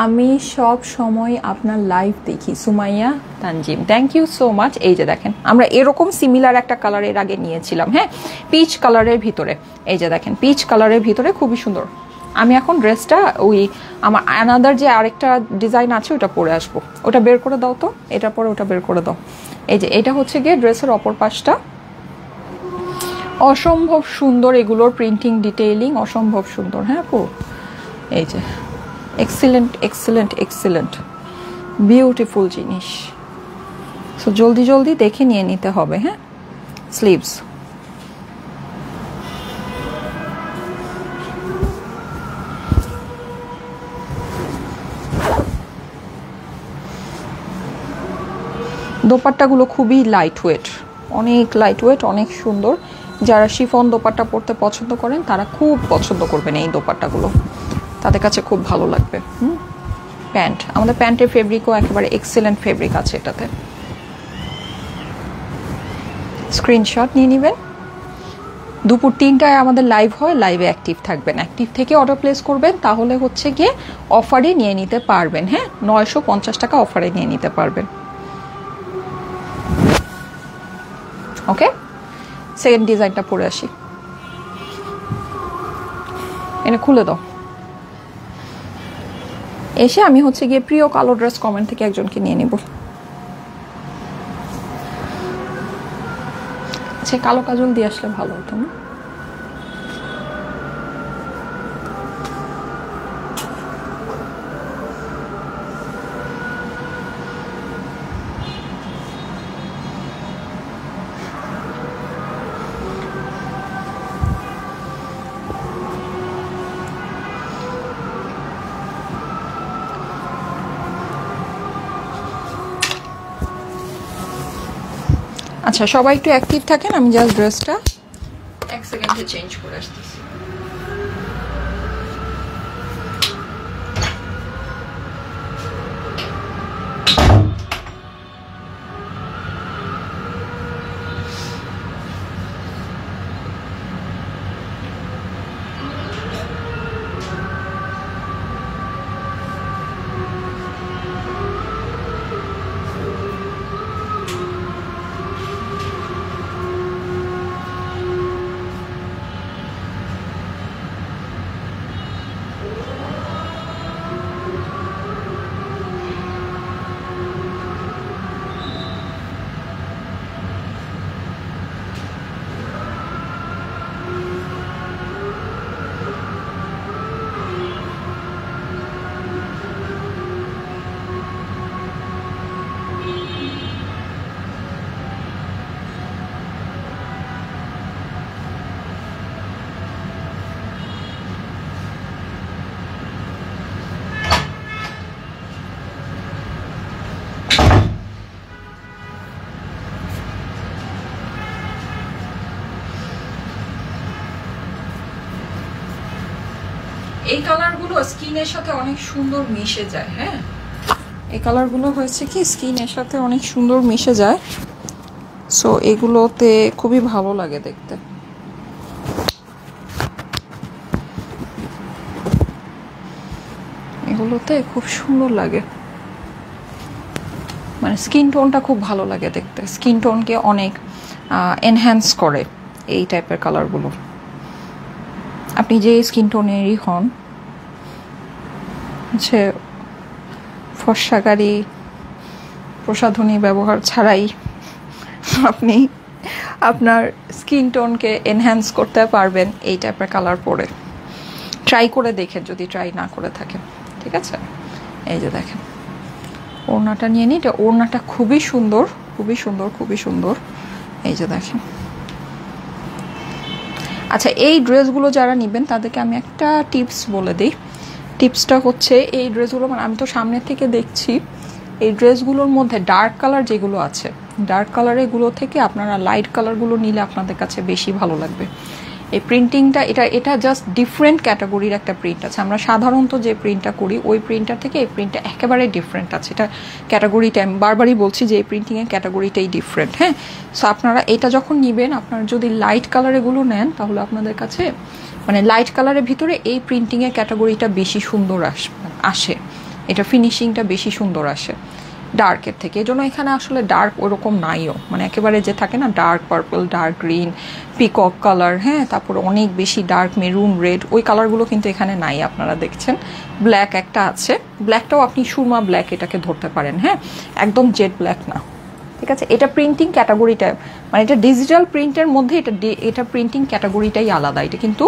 আমি সব সময় আপনার লাইভ দেখি, Sumaiya Tanzim, thank you so much. এই যে দেখেন, আমরা এরকম সিমিলার একটা কালারের আগে নিয়েছিলাম। হ্যাঁ, পিচ কালারের ভিতরে। এই যে দেখেন, পিচ কালারের ভিতরে খুবই সুন্দর। আমি এখন ড্রেসটা ওই আমার অ্যানাদার যে আরেকটা ডিজাইন আছে ওটা পরে আসবো। ওটা বের করে দাও তো, এটার পরে ওটা বের করে দাও। এই যে এটা হচ্ছে গিয়ে ড্রেসের অপর পাশটা। অসম্ভব সুন্দর, এগুলোর প্রিন্টিং, ডিটেইলিং অসম্ভব সুন্দর। হ্যাঁ আপু, এই যে এক্সিলেন্ট, এক্সিলেন্ট, এক্সিলেন্ট, বিউটিফুল জিনিস। সো জলদি জলদি দেখে নিয়ে নিতে হবে। হ্যাঁ, স্লিভস, দোপাট্টাগুলো খুবই লাইট ওয়েট, অনেক লাইট ওয়েট, অনেক সুন্দর। যারা শিফন দোপাট্টা পরতে পছন্দ করেন তারা খুব পছন্দ করবেন এই দোপাট্টাগুলো, তাদের কাছে খুব ভালো লাগবে। প্যান্ট, আমাদের প্যান্টের ফেব্রিকও একেবারে এক্সেলেন্ট ফেব্রিক আছে এটাতে। স্ক্রিনশট নিয়ে নেবেন। দুপুর 3টায় আমাদের লাইভ হয়, লাইভে অ্যাক্টিভ থাকবেন, অ্যাক্টিভ থেকে অর্ডার প্লেস করবেন, তাহলে হচ্ছে গিয়ে অফারে নিয়ে নিতে পারবেন। হ্যাঁ, 950 টাকা অফারে নিয়ে নিতে পারবেন। ওকে, সেকেন্ড ডিজাইনটা পরে আসি। এটা খুলে দাও। এসে আমি হচ্ছে গিয়ে প্রিয় কালো ড্রেস কমেন্ট থেকে একজনকে নিয়ে নিব। আচ্ছা, কালো কাজল দিয়ে আসলে ভালো হতো না? আচ্ছা, সবাই একটু অ্যাক্টিভ থাকেন, আমি জাস্ট ড্রেসটা 1 সেকেন্ডে চেঞ্জ করে আসতেছি। এই কালারগুলো স্কিনের সাথে অনেক সুন্দর মিশে যায়। হ্যাঁ, এই কালারগুলো হয়েছে কি স্কিনের সাথে অনেক সুন্দর মিশে যায়, সো এগুলোতে খুবই ভালো লাগে দেখতে। এগুলোতে খুব সুন্দর লাগে, মানে স্কিন টোনটা খুব ভালো লাগে দেখতে, স্কিন টোনকে অনেক এনহ্যান্স করে এই টাইপের কালারগুলো। আপনি যে স্কিন টোনেরই হন, হচ্ছে ফর্সাকারী প্রসাধনী ব্যবহার ছাড়াই আপনি আপনার স্কিন টোনকে এনহ্যান্স করতে পারবেন এই টাইপের কালার পরে। ট্রাই করে দেখেন যদি ট্রাই না করে থাকেন, ঠিক আছে। এই যে দেখেন ওড়নাটা নিয়ে নিই, এটা ওড়নাটা খুবই সুন্দর, খুবই সুন্দর, খুবই সুন্দর। এই যে দেখেন। আচ্ছা, এই ড্রেসগুলো যারা নেবেন তাদেরকে আমি একটা টিপস বলে দিই। টিপসটা হচ্ছে এই ড্রেসগুলো, মানে আমি তো সামনে থেকে দেখছি, এই ড্রেসগুলোর মধ্যে ডার্ক কালার যেগুলো আছে, ডার্ক কালারেরগুলো থেকে আপনারা লাইট কালারগুলো নিলে আপনাদের কাছে বেশি ভালো লাগবে। এই প্রিন্টিংটা এটা জাস্ট ডিফারেন্ট ক্যাটাগরির একটা প্রিন্ট আছে। আমরা সাধারণত যে প্রিন্টটা করি ওই প্রিন্টার থেকে এই প্রিন্টটা একেবারে ডিফারেন্ট আছে। এটা ক্যাটাগরিটা আমি বারবারই বলছি যে এই প্রিন্টিংয়ের ক্যাটাগরিটাই ডিফারেন্ট। হ্যাঁ, সো আপনারা এটা যখন নেবেন, আপনারা যদি লাইট কালারেরগুলো নেন তাহলে আপনাদের কাছে মানে লাইট কালারের ভিতরে এই প্রিন্টিংয়ের ক্যাটাগরিটা বেশি সুন্দর আসে, এটা ফিনিশিংটা বেশি সুন্দর আসে ডার্কের থেকে। এই জন্য এখানে আসলে ডার্ক ওরকম নাইও, মানে একেবারে যে থাকে না dark purple, dark green, peacock colour, হ্যাঁ, তারপর অনেক বেশি ডার্ক মেরুন, রেড, ওই কালারগুলো কিন্তু এখানে নাই। আপনারা দেখছেন ব্ল্যাক একটা আছে, ব্ল্যাকটাও আপনি সুরমা ব্ল্যাক এটাকে ধরতে পারেন। হ্যাঁ, একদম জেড ব্ল্যাক না, ঠিক আছে। এটা প্রিন্টিং ক্যাটাগরিটা, মানে এটা ডিজিটাল প্রিন্টের মধ্যে এটা প্রিন্টিং ক্যাটাগরিটাই আলাদা। এটা কিন্তু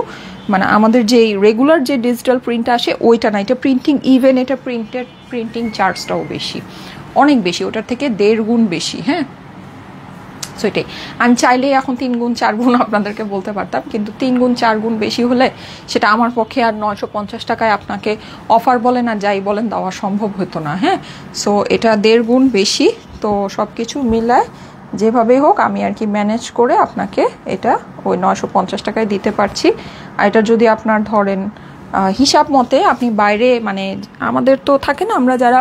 মানে আমাদের যে রেগুলার যে ডিজিটাল প্রিন্ট আসে ওইটা না, এটা প্রিন্টিং, ইভেন এটা প্রিন্টিং চার্জটাও বেশি, অনেক বেশি, ওটার থেকে 1.5 গুণ বেশি। হ্যাঁ, সো এটাই আমি চাইলে এখন 3 গুণ 4 গুণ আপনাদেরকে বলতে পারতাম, কিন্তু 3 গুণ 4 গুণ বেশি হলে সেটা আমার পক্ষে আর 950 টাকায় আপনাকে অফার বলেন আর যাই বলেন দেওয়া সম্ভব হতো না। হ্যাঁ, সো এটা 1.5 গুণ বেশি। তো সব কিছু মিলায় যেভাবেই হোক আমি আর কি ম্যানেজ করে আপনাকে এটা ওই 950 টাকায় দিতে পারছি। আর এটা যদি আপনার ধরেন হিসাব মতে আপনি বাইরে, মানে আমাদের তো থাকে না, আমরা যারা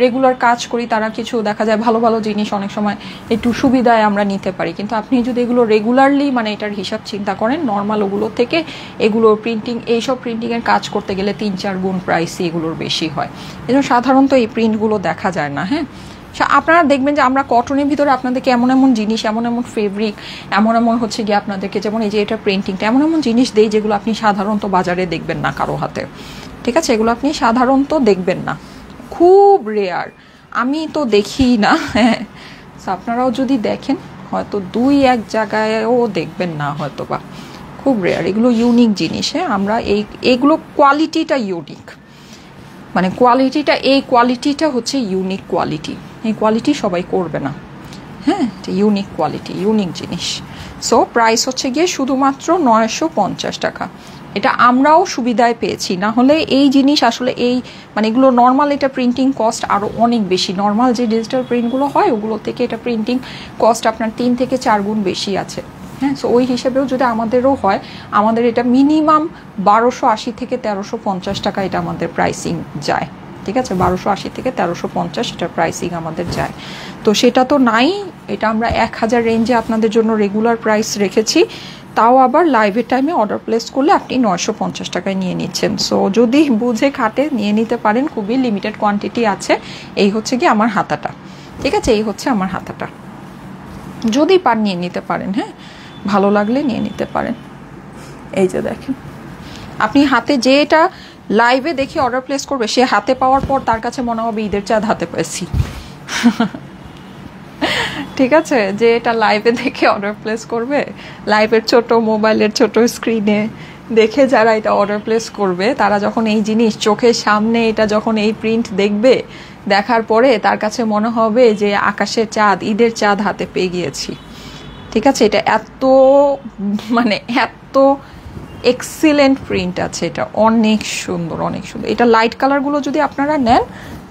রেগুলার কাজ করি তারা কিছু দেখা যায় ভালো ভালো জিনিস অনেক সময় একটু সুবিধায় আমরা নিতে পারি, কিন্তু আপনি যদি এগুলো রেগুলারলি মানে এটার হিসাব চিন্তা করেন নর্মাল ওগুলো থেকে, এগুলো প্রিন্টিং, এইসব প্রিন্টিংয়ের কাজ করতে গেলে 3-4 গুণ প্রাইসই এগুলোর বেশি হয়। এজন্য সাধারণত এই প্রিন্টগুলো দেখা যায় না। হ্যাঁ, আপনারা দেখবেন যে আমরা কটনের ভিতরে আপনাদেরকে এমন এমন জিনিস, এমন এমন ফেব্রিক, এমন হচ্ছে গিয়ে আপনাদেরকে, যেমন এই যে এটা প্রিন্টিংটা, এমন জিনিস দেই যেগুলো আপনি সাধারণত বাজারে দেখবেন না কারো হাতে, ঠিক আছে। এগুলো আপনি সাধারণত দেখবেন না, খুব রেয়ার, আমি তো দেখি না। হ্যাঁ, আপনারাও যদি দেখেন হয়তো 2-1 জায়গায়ও দেখবেন না হয়তো বা, খুব রেয়ার। এগুলো ইউনিক জিনিস। হ্যাঁ, আমরা এইগুলো কোয়ালিটিটা ইউনিক, মানে কোয়ালিটিটা, এই কোয়ালিটিটা হচ্ছে ইউনিক কোয়ালিটি, এই কোয়ালিটি সবাই করবে না। হ্যাঁ, ইউনিক কোয়ালিটি, ইউনিক জিনিস। সো প্রাইস হচ্ছে গিয়ে শুধুমাত্র 950 টাকা। এটা আমরাও সুবিধায় পেয়েছি, না হলে এই জিনিস আসলে এই মানে এগুলো নর্মাল, এটা প্রিন্টিং কস্ট আরও অনেক বেশি। নর্মাল যে ডিজিটাল প্রিন্টগুলো হয় ওগুলো থেকে এটা প্রিন্টিং কস্ট আপনার 3 থেকে 4 গুণ বেশি আছে। হ্যাঁ, সো ওই হিসেবেও যদি আমাদেরও হয়, আমাদের এটা মিনিমাম 1280 থেকে 1350 টাকা এটা আমাদের প্রাইসিং যায়, ঠিক আছে। 1280 থেকে 1350 এটার প্রাইসিং আমাদের যায়। তো সেটা তো নাই, এটা আমরা 1000 রেঞ্জে আপনাদের জন্য রেগুলার প্রাইস রেখেছি, তাও আবার লাইভের টাইমে অর্ডার প্লেস করলে আপনি 950 টাকায় নিয়ে নিচ্ছেন। সো যদি বুঝে খাটে নিয়ে নিতে পারেন, খুবই লিমিটেড কোয়ান্টিটি আছে। এই হচ্ছে কি আমার হাতাটা, ঠিক আছে, এই হচ্ছে আমার হাতাটা, যদি পার নিয়ে নিতে পারেন। হ্যাঁ, ভালো লাগলে নিয়ে নিতে পারেন। এই যে দেখেন, আপনি হাতে যে এটা লাইভে দেখে অর্ডার প্লেস করবে, সে হাতে পাওয়ার পর তার কাছে মনে হবে ঈদের চাঁদ হাতে পেয়েছি। ঠিক আছে, যে এটা লাইভে দেখে অর্ডার প্লেস করবে, লাইভের ছোট মোবাইলের ছোট স্ক্রিনে দেখে যারা এটা অর্ডার প্লেস করবে, তারা যখন এই জিনিস চোখের সামনে এটা যখন এই প্রিন্ট দেখবে, দেখার পরে তার কাছে মনে হবে যে আকাশের চাঁদ, ঈদের চাঁদ হাতে পেয়ে গিয়েছি। ঠিক আছে, এটা এত মানে এত এক্সিলেন্ট প্রিন্ট আছে, এটা অনেক সুন্দর, অনেক সুন্দর। এটা লাইট কালারগুলো যদি আপনারা নেন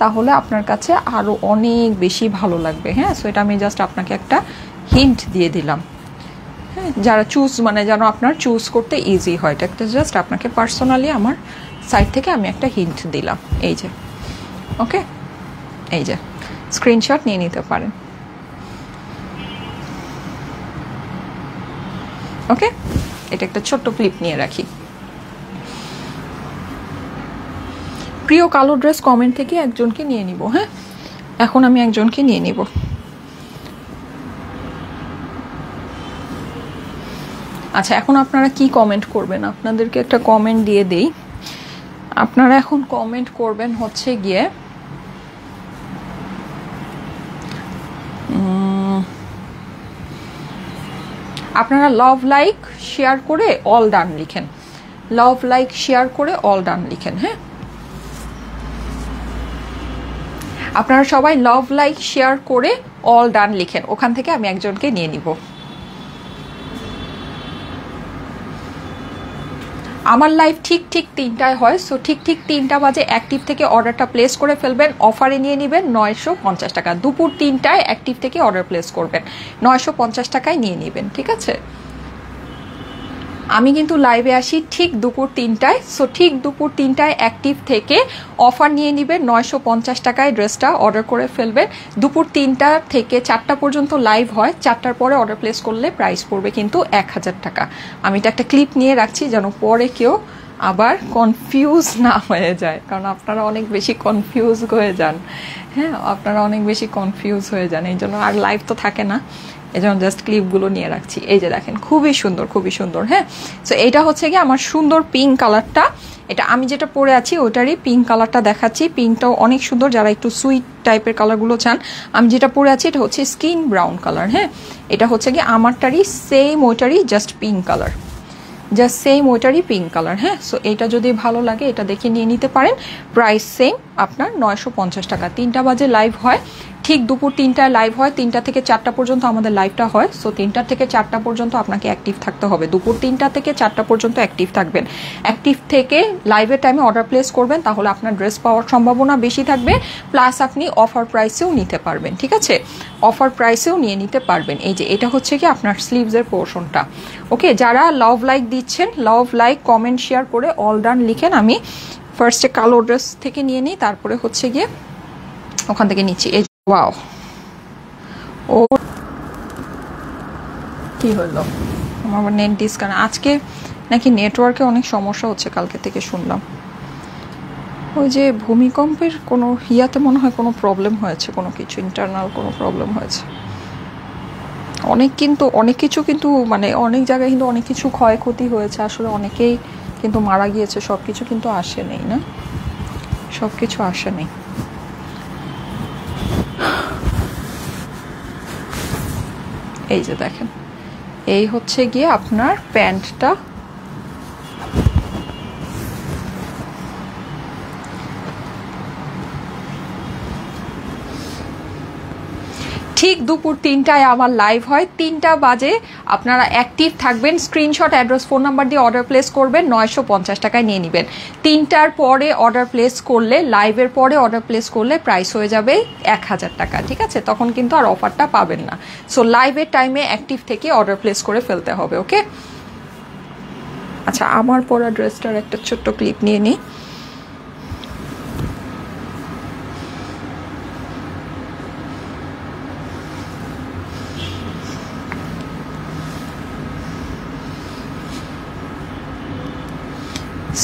তাহলে আপনার কাছে আরও অনেক বেশি ভালো লাগবে। হ্যাঁ, সো এটা আমি জাস্ট আপনাকে একটা হিন্ট দিয়ে দিলাম। হ্যাঁ, যারা চুজ মানে যেন আপনার চুজ করতে ইজি হয়, এটা একটা জাস্ট আপনাকে পার্সোনালি আমার সাইড থেকে আমি একটা হিন্ট দিলাম, এই যে ওকে, এই যে স্ক্রিনশট নিয়ে নিতে পারেন। ওকে, এটা একটা ছোট্ট ক্লিপ নিয়ে রাখি। প্রিয় কালো ড্রেস কমেন্ট থেকে একজনকে নিয়ে নিব। হ্যাঁ, এখন আমি একজনকে নিয়ে নিব। আচ্ছা, এখন আপনারা কি কমেন্ট করবেন? আপনাদেরকে একটা কমেন্ট দিয়ে দেই। আপনারা এখন কমেন্ট করবেন হচ্ছে গিয়ে আপনারা লাভ লাইক শেয়ার করে অল ডান লিখেন, লাভ লাইক শেয়ার করে অল ডান লিখেন। হ্যাঁ, আপনারা সবাই লাভ লাইক শেয়ার করে অল ডান লিখেন, ওখান থেকে আমি একজনকে নিয়ে নিব। আমার লাইভ ঠিক 3টায় হয়, সো ঠিক 3টা বাজে অ্যাক্টিভ থেকে অর্ডারটা প্লেস করে ফেলবেন, অফারে নিয়ে নেবেন 950 টাকা। দুপুর 3টায় অ্যাক্টিভ থেকে অর্ডার প্লেস করবেন, 950 টাকায় নিয়ে নেবেন, ঠিক আছে? আমি কিন্তু লাইভে আসি ঠিক দুপুর 3টায়, সো ঠিক দুপুর 3টায় অ্যাক্টিভ থেকে অফার নিয়ে নেবেন, 950 টাকায় ড্রেসটা অর্ডার করে ফেলবেন। দুপুর 3টা থেকে 4টা পর্যন্ত লাইভ হয়, 4টার পরে অর্ডার প্লেস করলে প্রাইস পড়বে কিন্তু 1000 টাকা। আমি এটা একটা ক্লিপ নিয়ে রাখছি যেন পরে কেউ আবার কনফিউজ না হয়ে যায়, কারণ আপনারা অনেক বেশি কনফিউজ হয়ে যান। হ্যাঁ, আপনারা অনেক বেশি কনফিউজ হয়ে যান, এই জন্য আর লাইভ তো থাকে না, এই জন্য জাস্ট ক্লিপগুলো নিয়ে রাখছি। এই যে দেখেন, খুবই সুন্দর, খুবই সুন্দর। হ্যাঁ, সো এইটা হচ্ছে কি আমার সুন্দর পিঙ্ক কালারটা, এটা আমি যেটা পরে আছি ওটারই পিঙ্ক কালারটা দেখাচ্ছি। পিঙ্কটাও অনেক সুন্দর, যারা একটু সুইট টাইপের কালারগুলো চান। আমি যেটা পরে আছি এটা হচ্ছে স্কিন ব্রাউন কালার। হ্যাঁ, এটা হচ্ছে কি আমারটারই সেম ওইটারই just pink colour, just same ওইটারই পিঙ্ক কালার। হ্যাঁ, সো এটা যদি ভালো লাগে এটা দেখে নিয়ে নিতে পারেন। প্রাইস সেম আপনার 950 টাকা। 3টা বাজে লাইভ হয়, ঠিক দুপুর 3টায় লাইভ হয়, 3টা থেকে 4টা পর্যন্ত আমাদের লাইভটা হয়। সো 3টা থেকে 4টা পর্যন্ত আপনাকে অ্যাক্টিভ থাকতে হবে, দুপুর 3টা থেকে 4টা পর্যন্ত অ্যাক্টিভ থাকবেন। অ্যাক্টিভ থেকে লাইভের টাইমে অর্ডার প্লেস করবেন, তাহলে আপনার ড্রেস পাওয়ার সম্ভাবনা বেশি থাকবে, প্লাস আপনি অফার প্রাইসেও নিতে পারবেন, ঠিক আছে? অফার প্রাইসেও নিয়ে নিতে পারবেন। এই যে এটা হচ্ছে কি আপনার স্লিভসের পোর্শনটা। ওকে, যারা লাভ লাইক দিচ্ছেন, লাভ লাইক কমেন্ট শেয়ার করে অল ডান লিখেন। আমি ফার্স্টে কালো ড্রেস থেকে নিয়ে নিই, তারপরে হচ্ছে গিয়ে ওখান থেকে নিচ্ছি। এই ওয়াও, ও কি হলো আমার নেট ডিসকানেক্ট, আজকে নাকি নেটওয়ার্কে অনেক সমস্যা হচ্ছে, কালকে থেকে শুনলাম। ওই যে ভূমিকম্পের কোনো ইয়াতে মনে হয় কোনো প্রবলেম হয়েছে, কোনো কিছু ইন্টারনাল কোনো প্রবলেম হয়েছে অনেক, কিন্তু অনেক কিছু কিন্তু মানে অনেক জায়গায় কিন্তু অনেক কিছু ক্ষয়ক্ষতি হয়েছে, আসলে অনেকেই কিন্তু মারা গিয়েছে, সব কিছু কিন্তু আসে নেই, না সব কিছু আসে নেই। এই যে দেখেন, এই হচ্ছে গিয়ে আপনার প্যান্টটা। ঠিক দুপুর 3টায় আমার লাইভ হয়, 3টা বাজে আপনারা অ্যাক্টিভ থাকবেন, স্ক্রিনশট অ্যাড্রেস ফোন নাম্বার দিয়ে অর্ডার প্লেস করবেন, 950 টাকায় নিয়ে নেবেন। 3টার পরে অর্ডার প্লেস করলে, লাইভের পরে অর্ডার প্লেস করলে প্রাইস হয়ে যাবে 1000 টাকা, ঠিক আছে? তখন কিন্তু আর অফারটা পাবেন না। সো লাইভের টাইমে অ্যাক্টিভ থেকে অর্ডার প্লেস করে ফেলতে হবে। ওকে, আচ্ছা, আমার পরা ড্রেসটার একটা ছোট্ট ক্লিপ নিয়ে নিই।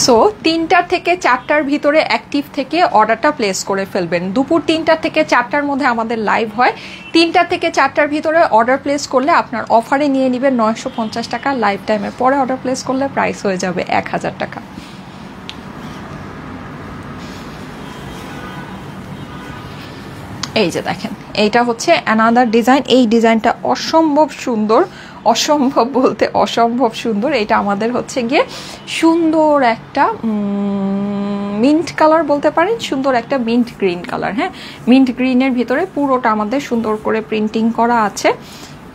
সো 3টা থেকে 4টার ভিতরে অ্যাক্টিভ থেকে অর্ডারটা প্লেস করে ফেলবেন। দুপুর 3টা থেকে 4টার মধ্যে আমাদের লাইভ হয়, 3টা থেকে 4টার ভিতরে অর্ডার প্লেস করলে আপনার অফারে নিয়ে নেবেন 950 টাকা। লাইভ টাইমের পরে অর্ডার প্লেস করলে প্রাইস হয়ে যাবে 1000 টাকা। এই যে দেখেন, এইটা হচ্ছে অ্যানাদার ডিজাইন। এই ডিজাইনটা অসম্ভব সুন্দর, অসম্ভব বলতে অসম্ভব সুন্দর। এটা আমাদের হচ্ছে গিয়ে সুন্দর একটা মিন্ট কালার বলতে পারেন, সুন্দর একটা মিন্ট গ্রিন কালার। হ্যাঁ, মিন্ট গ্রিনের ভিতরে পুরোটা আমাদের সুন্দর করে প্রিন্টিং করা আছে।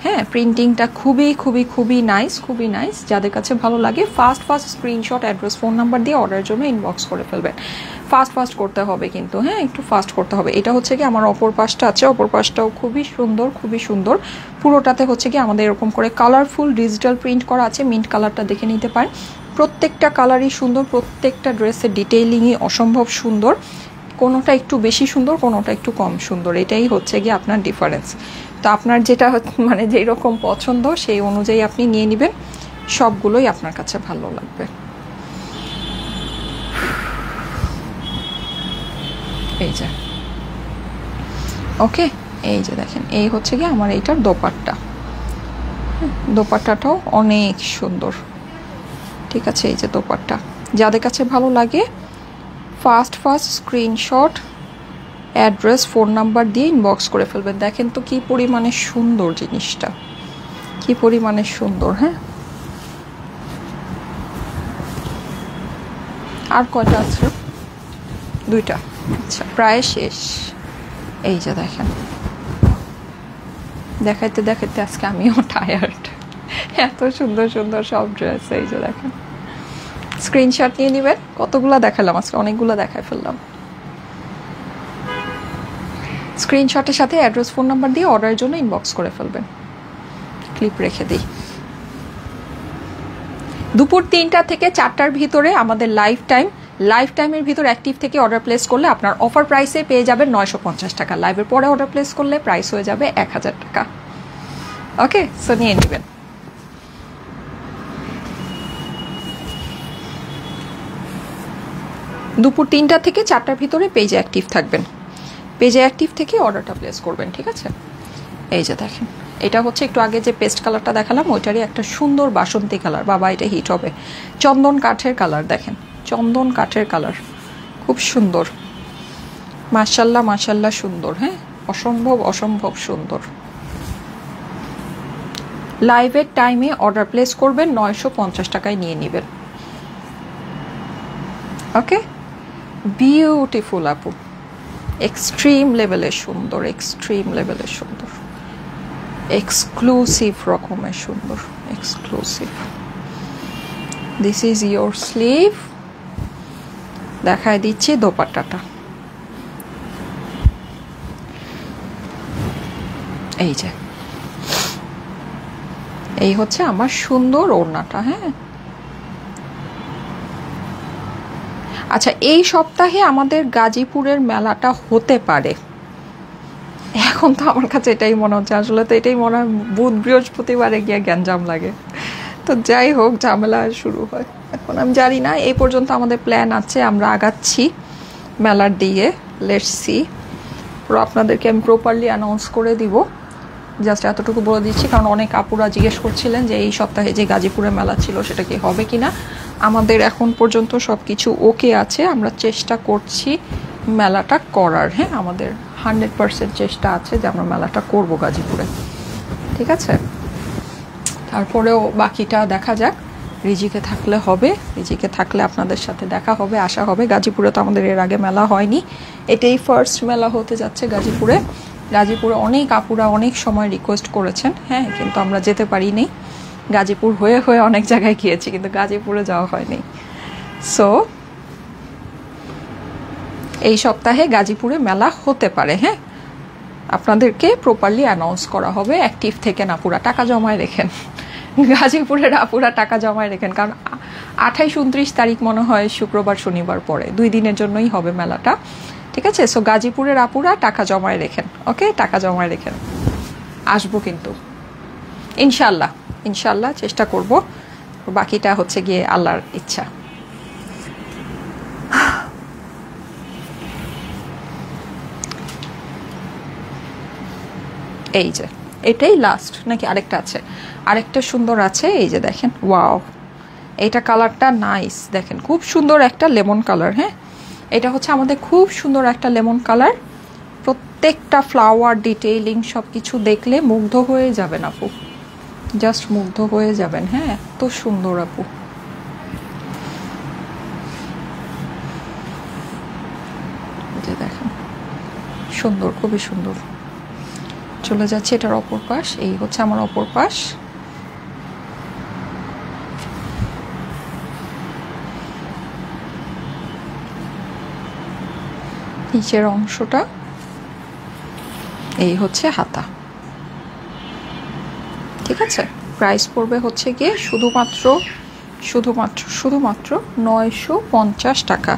হ্যাঁ, প্রিন্টিংটা খুবই খুবই খুবই নাইস, খুবই নাইস। যাদের কাছে ভালো লাগে fast screenshot address phone number দিয়ে অর্ডারের জন্য ইনবক্স করে ফেলবেন। ফাস্ট করতে হবে কিন্তু, হ্যাঁ একটু ফাস্ট করতে হবে। এটা হচ্ছে কি আমার অপর পাশটা আছে, অপর পাশটাও খুবই সুন্দর, খুবই সুন্দর। পুরোটাতে হচ্ছে কি আমাদের এরকম করে কালারফুল ডিজিটাল প্রিন্ট করা আছে, মিন্ট কালারটা দেখে নিতে পারেন। প্রত্যেকটা কালারই সুন্দর, প্রত্যেকটা ড্রেসের ডিটেইলিংই অসম্ভব সুন্দর, কোনোটা একটু বেশি সুন্দর, কোনোটা একটু কম সুন্দর, এটাই হচ্ছে গিয়ে আপনার ডিফারেন্স। তো আপনার যেটা মানে যেই রকম পছন্দ সেই অনুযায়ী আপনি নিয়ে নেবেন, সবগুলোই আপনার কাছে ভালো লাগবে। এই যে ওকে, এই যে দেখেন, এই হচ্ছে গিয়ে আমার এইটার দোপাট্টা, দোপাট্টাটাও অনেক সুন্দর। ঠিক আছে, এই যে দোপাট্টা, যাদের কাছে ভালো লাগে first screenshot, address, phone number দিয়ে ইনবক্স করে ফেলবেন। দেখেন তো কি পরিমাণে সুন্দর জিনিসটা, কি পরিমাণে সুন্দর। হ্যাঁ, আর কয়টা আছে? 2টা। আচ্ছা, প্রায় শেষ। এই যে দেখেন, দেখাইতে দেখাইতে আজকে আমিও টায়ার্ড, এত সুন্দর সুন্দর সব ড্রেস। এই যে দেখেন, স্ক্রিনশট নিয়ে নেবেন। কতগুলো দেখালাম আজকে, অনেকগুলো দেখায় ফেললাম। স্ক্রিনশটের সাথে অ্যাড্রেস, ফোন নাম্বার দিয়ে অর্ডারের জন্য ইনবক্স করে ফেলবেন। ক্লিপ রেখে দিই। দুপুর 3টা থেকে 4টার ভিতরে আমাদের লাইফ টাইমের ভিতর অ্যাক্টিভ থেকে অর্ডার প্লেস করলে আপনার অফার প্রাইসে পেয়ে যাবেন 950 টাকা। লাইভের পরে অর্ডার প্লেস করলে প্রাইস হয়ে যাবে 1000 টাকা। ওকে, সো নিয়ে নেবেন। দুপুর 3টা থেকে 4টার ভিতরে পেজে অ্যাক্টিভ থাকবেন, পেজে অ্যাক্টিভ থেকে অর্ডারটা প্লেস করবেন। ঠিক আছে, এই যে দেখেন, এটা হচ্ছে একটু আগে যে পেস্ট কালারটা দেখালাম ওইটারই একটা সুন্দর বাসন্তী কালার। বাবা, এটা হিট হবে। চন্দন কাঠের কালার, দেখেন চন্দন কাঠের কালার, খুব সুন্দর। মাশাল্লাহ মাশাল্লাহ সুন্দর। হ্যাঁ, অসম্ভব সুন্দর। লাইভের টাইমে অর্ডার প্লেস করবেন, 950 টাকায় নিয়ে নেবেন। ওকে, বিউটিফুল আপু, এক্সট্রিম লেভেলের সুন্দর, এক্সট্রিম লেভেলের সুন্দর, এক্সক্লুসিভ রকমের সুন্দর, exclusive. This is your sleeve. দেখায় দিচ্ছি দোপাট্টাটা। এই যে, এই হচ্ছে আমার সুন্দর ওড়নাটা। হ্যাঁ, আচ্ছা, এই সপ্তাহে আমাদের গাজীপুরের মেলাটা হতে পারে। এখন তো আমার কাছে এটাই মনে হচ্ছে, আসলে তো এটাই মনে হয় বুধ বৃহস্পতিবারে গিয়ে গ্যাঞ্জাম লাগে। তো যাই হোক, ঝামেলা শুরু হয়। এখন আমি জানি না, এই পর্যন্ত আমাদের প্ল্যান আছে, আমরা আগাচ্ছি মেলার দিকে। Let's see. পুরো আপনাদেরকে আমি প্রপারলি অ্যানাউন্স করে দিব, জাস্ট এতটুকু বলে দিচ্ছি, কারণ অনেক আপুরা জিজ্ঞেস করছিলেন যে এই সপ্তাহে যে গাজীপুরে মেলা ছিল সেটা কি হবে কিনা। আমাদের এখন পর্যন্ত সব কিছু ওকে আছে, আমরা চেষ্টা করছি মেলাটা করার। হ্যাঁ, আমাদের 100% চেষ্টা আছে যে আমরা মেলাটা করব গাজীপুরে। ঠিক আছে, তারপরেও বাকিটা দেখা যাক। রিজিকে থাকলে হবে, রিজিকে থাকলে আপনাদের সাথে দেখা হবে, আসা হবে। গাজীপুরে তো আমাদের এর আগে মেলা হয়নি, এটাই ফার্স্ট মেলা হতে যাচ্ছে গাজীপুরে। গাজীপুরে অনেক আপুরা অনেক সময় রিকোয়েস্ট করেছেন, হ্যাঁ, কিন্তু আমরা যেতে পারিনি। গাজীপুর হয়ে হয়ে অনেক জায়গায় গিয়েছি, কিন্তু গাজীপুরে যাওয়া হয়নি। সো এই সপ্তাহে গাজীপুরে মেলা হতে পারে। হ্যাঁ, আপনাদেরকে প্রপারলি অ্যানাউন্স করা হবে। অ্যাক্টিভ থেকে না, পুরা টাকা জমায় রেখেন, গাজীপুরের আপুরা টাকা জমায় রেখেন, কারণ 28-29 তারিখ মনে হয় শুক্রবার শনিবার পরে, 2 দিনের জন্যই হবে মেলাটা। ঠিক আছে, সো গাজীপুরের আপুরা টাকা জমায় রেখেন। ওকে, টাকা জমায় রেখেন, আসবো কিন্তু ইনশাল্লাহ। ইনশাল্লাহ চেষ্টা করব, বাকিটা হচ্ছে গিয়ে আল্লাহর ইচ্ছা। এই যে, এটাই লাস্ট নাকি আরেকটা আছে? আরেকটা সুন্দর আছে, এই যে দেখেন, ওয়াও, এইটা কালারটা নাইস। দেখেন, খুব সুন্দর একটা লেমন কালার। হ্যাঁ, এটা হচ্ছে আমাদের খুব সুন্দর একটা লেমন কালার। প্রত্যেকটা ফ্লাওয়ার ডিটেইলিং সব কিছু দেখলে মুগ্ধ হয়ে যাবেন আপু, জাস্ট মুগ্ধ হয়ে যাবেন। হ্যাঁ, এত সুন্দর আপু। যে দেখেন, সুন্দর, খুবই সুন্দর। চলে যাচ্ছে এটার অপর পাশ। এই হচ্ছে আমার অপর পাশ। নিচের অংশটা, এই হচ্ছে হাতা। ঠিক আছে, প্রাইস পড়বে হচ্ছে গিয়ে শুধুমাত্র শুধুমাত্র 950 টাকা,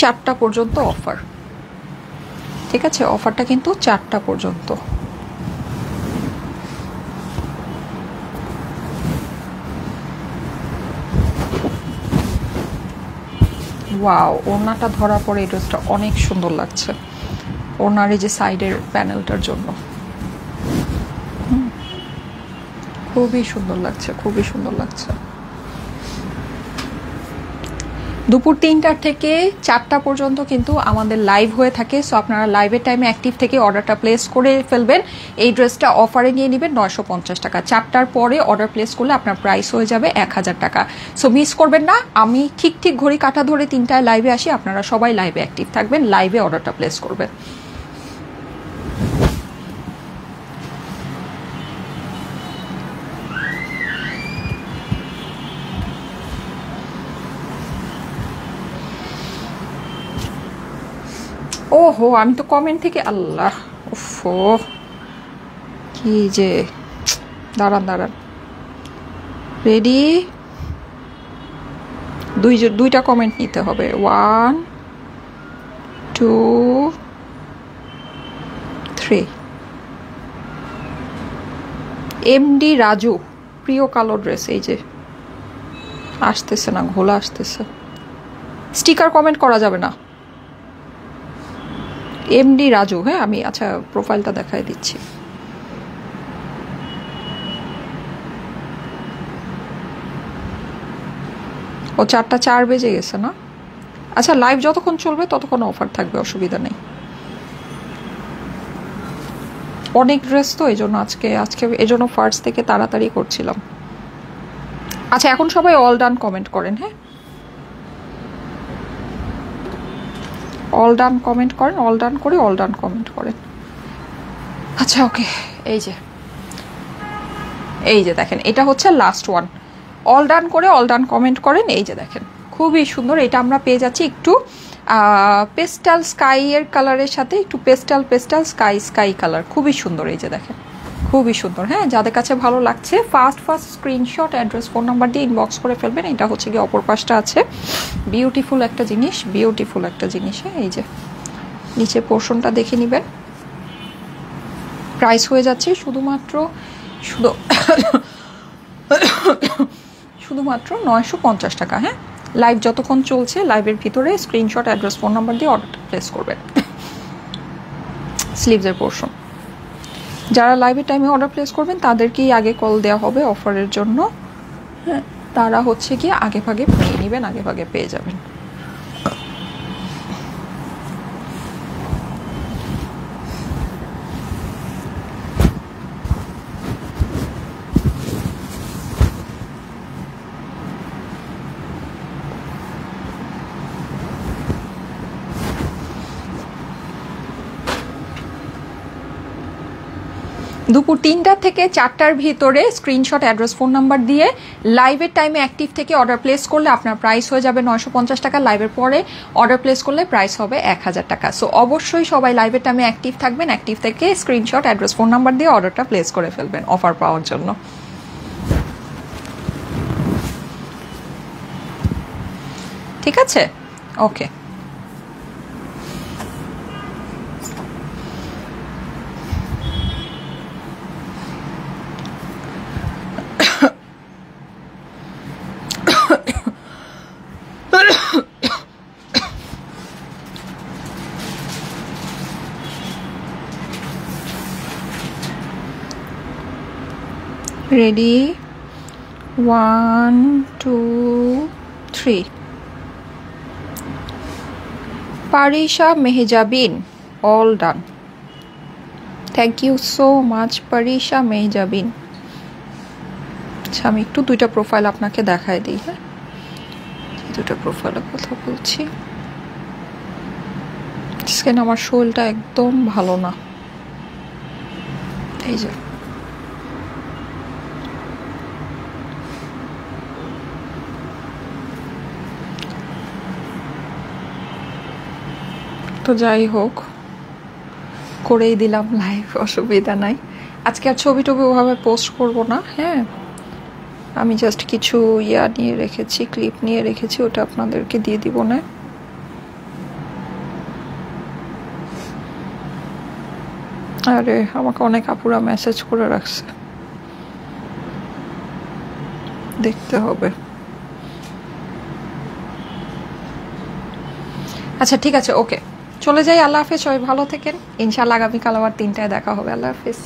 4টা পর্যন্ত অফার। ঠিক আছে, অফারটা কিন্তু 4টা পর্যন্ত। ওয়াও, ওড়নাটা ধরার পরে এই ড্রেসটা অনেক সুন্দর লাগছে, ওড়নার এই যে সাইডের প্যানেলটার জন্য খুবই সুন্দর লাগছে, খুবই সুন্দর লাগছে। দুপুর 3টা থেকে 4টা পর্যন্ত কিন্তু আমাদের লাইভ হয়ে থাকে। সো আপনারা লাইভের টাইমে অ্যাক্টিভ থেকে অর্ডারটা প্লেস করে ফেলবেন। এই ড্রেসটা অফারে নিয়ে নেবেন 950 টাকা। 4টার পরে অর্ডার প্লেস করলে আপনার প্রাইস হয়ে যাবে 1000 টাকা। সো মিস করবেন না। আমি ঠিক ঘড়ি কাঁটা ধরে 3টায় লাইভে আসি, আপনারা সবাই লাইভে অ্যাক্টিভ থাকবেন, লাইভে অর্ডারটা প্লেস করবেন। ওহো, আমি তো কমেন্ট থেকে আল্লাহ, ওফো কি যে, দাঁড়ান রেডি, দুইটা কমেন্ট নিতে হবে। 1 2 3। এমডি রাজু, প্রিয় কালো ড্রেস, এই যে আসতেছে না, ঘোলা আসতেছে, স্টিকার কমেন্ট করা যাবে না। এমডি রাজু, হ্যাঁ আমি আচ্ছা প্রোফাইলটা দেখাই দিচ্ছি। ও 4টা 4 বেজে গেছে না? আচ্ছা, লাইভ যতক্ষণ চলবে ততক্ষণ অফার থাকবে, অসুবিধা নেই। অনেক ড্রেস তো এই জন্য আজকে এজন্য ফার্স্ট থেকে তাড়াতাড়ি করছিলাম। আচ্ছা, এখন সবাই অল ডান কমেন্ট করেন। হ্যাঁ, অল ডান কমেন্ট করেন, অল ডান করে অল ডান কমেন্ট করেন। আচ্ছা ওকে, এই যে দেখেন, এটা হচ্ছে লাস্ট ওয়ান। অল ডান করে অল ডান কমেন্ট করেন। এই যে দেখেন, খুবই সুন্দর। এটা আমরা পেয়ে যাচ্ছি একটু পেস্টাল স্কাই এর কালারের সাথে, একটু পেস্টাল স্কাই কালার, খুবই সুন্দর। এই যে দেখেন, খুবই সুন্দর। হ্যাঁ, যাদের কাছে ভালো লাগছে first screenshot, address, phone number দিয়ে ইনবক্স করে ফেলবেন। এটা হচ্ছে কি অপর পাশটা আছে, বিউটিফুল একটা জিনিস। হ্যাঁ, এই যে নিচে পোর্শনটা দেখে নেবেন। প্রাইস হয়ে যাচ্ছে শুধুমাত্র 950 টাকা। হ্যাঁ, লাইভ যতক্ষণ চলছে, লাইভের ভিতরে স্ক্রিনশট, অ্যাড্রেস, ফোন নাম্বার দিয়ে অর্ডারটা প্লেস করবেন। স্লিভসের পোর্শন, যারা লাইভের টাইমে অর্ডার প্লেস করবেন তাদেরকেই আগে কল দেওয়া হবে অফারের জন্য। হ্যাঁ, তারা হচ্ছে কি আগে ভাগে পেয়ে নেবেন, আগে ভাগে পেয়ে যাবেন। দুপুর 3টা থেকে 4টার ভিতরে স্ক্রিনশট, অ্যাড্রেস, ফোন নাম্বার দিয়ে লাইভের টাইমে অ্যাক্টিভ থেকে অর্ডার প্লেস করলে আপনার প্রাইস হয়ে যাবে 950 টাকা। লাইভের পরে অর্ডার প্লেস করলে প্রাইস হবে 1000 টাকা। সো অবশ্যই সবাই লাইভের টাইমে অ্যাক্টিভ থাকবেন, অ্যাক্টিভ থেকে স্ক্রিনশট, অ্যাড্রেস, ফোন নাম্বার দিয়ে অর্ডারটা প্লেস করে ফেলবেন অফার পাওয়ার জন্য। ঠিক আছে, okay. Ready, 1 2 3। Parisha Mehjabin, all done. Thank you so much Parisha Mehjabin. আচ্ছা, আমি একটু দুইটা প্রোফাইল আপনাকে দেখায় দিই। হ্যাঁ, দুটো প্রোফাইলের কথা বলছি। স্কিন আমার শরীরটা একদম ভালো না, এই যে তো যাই হোক, করেই দিলাম লাইভ, অসুবিধা নাই। আজকে আর ছবি টবি ওভাবে পোস্ট করব না। হ্যাঁ, আমি জাস্ট কিছু ইয়া নিয়ে রেখেছি, ক্লিপ নিয়ে রেখেছি, ওটা আপনাদেরকে দিয়ে দিব না। আরে আমাকে অনেক আপুরা মেসেজ করে রাখছে, দেখতে হবে। আচ্ছা ঠিক আছে, ওকে চলে যাই। আল্লাহ হাফেজ, সবাই ভালো থাকেন। ইনশাআল্লাহ আগামীকাল আবার 3টায় দেখা হবে। আল্লাহ হাফেজ।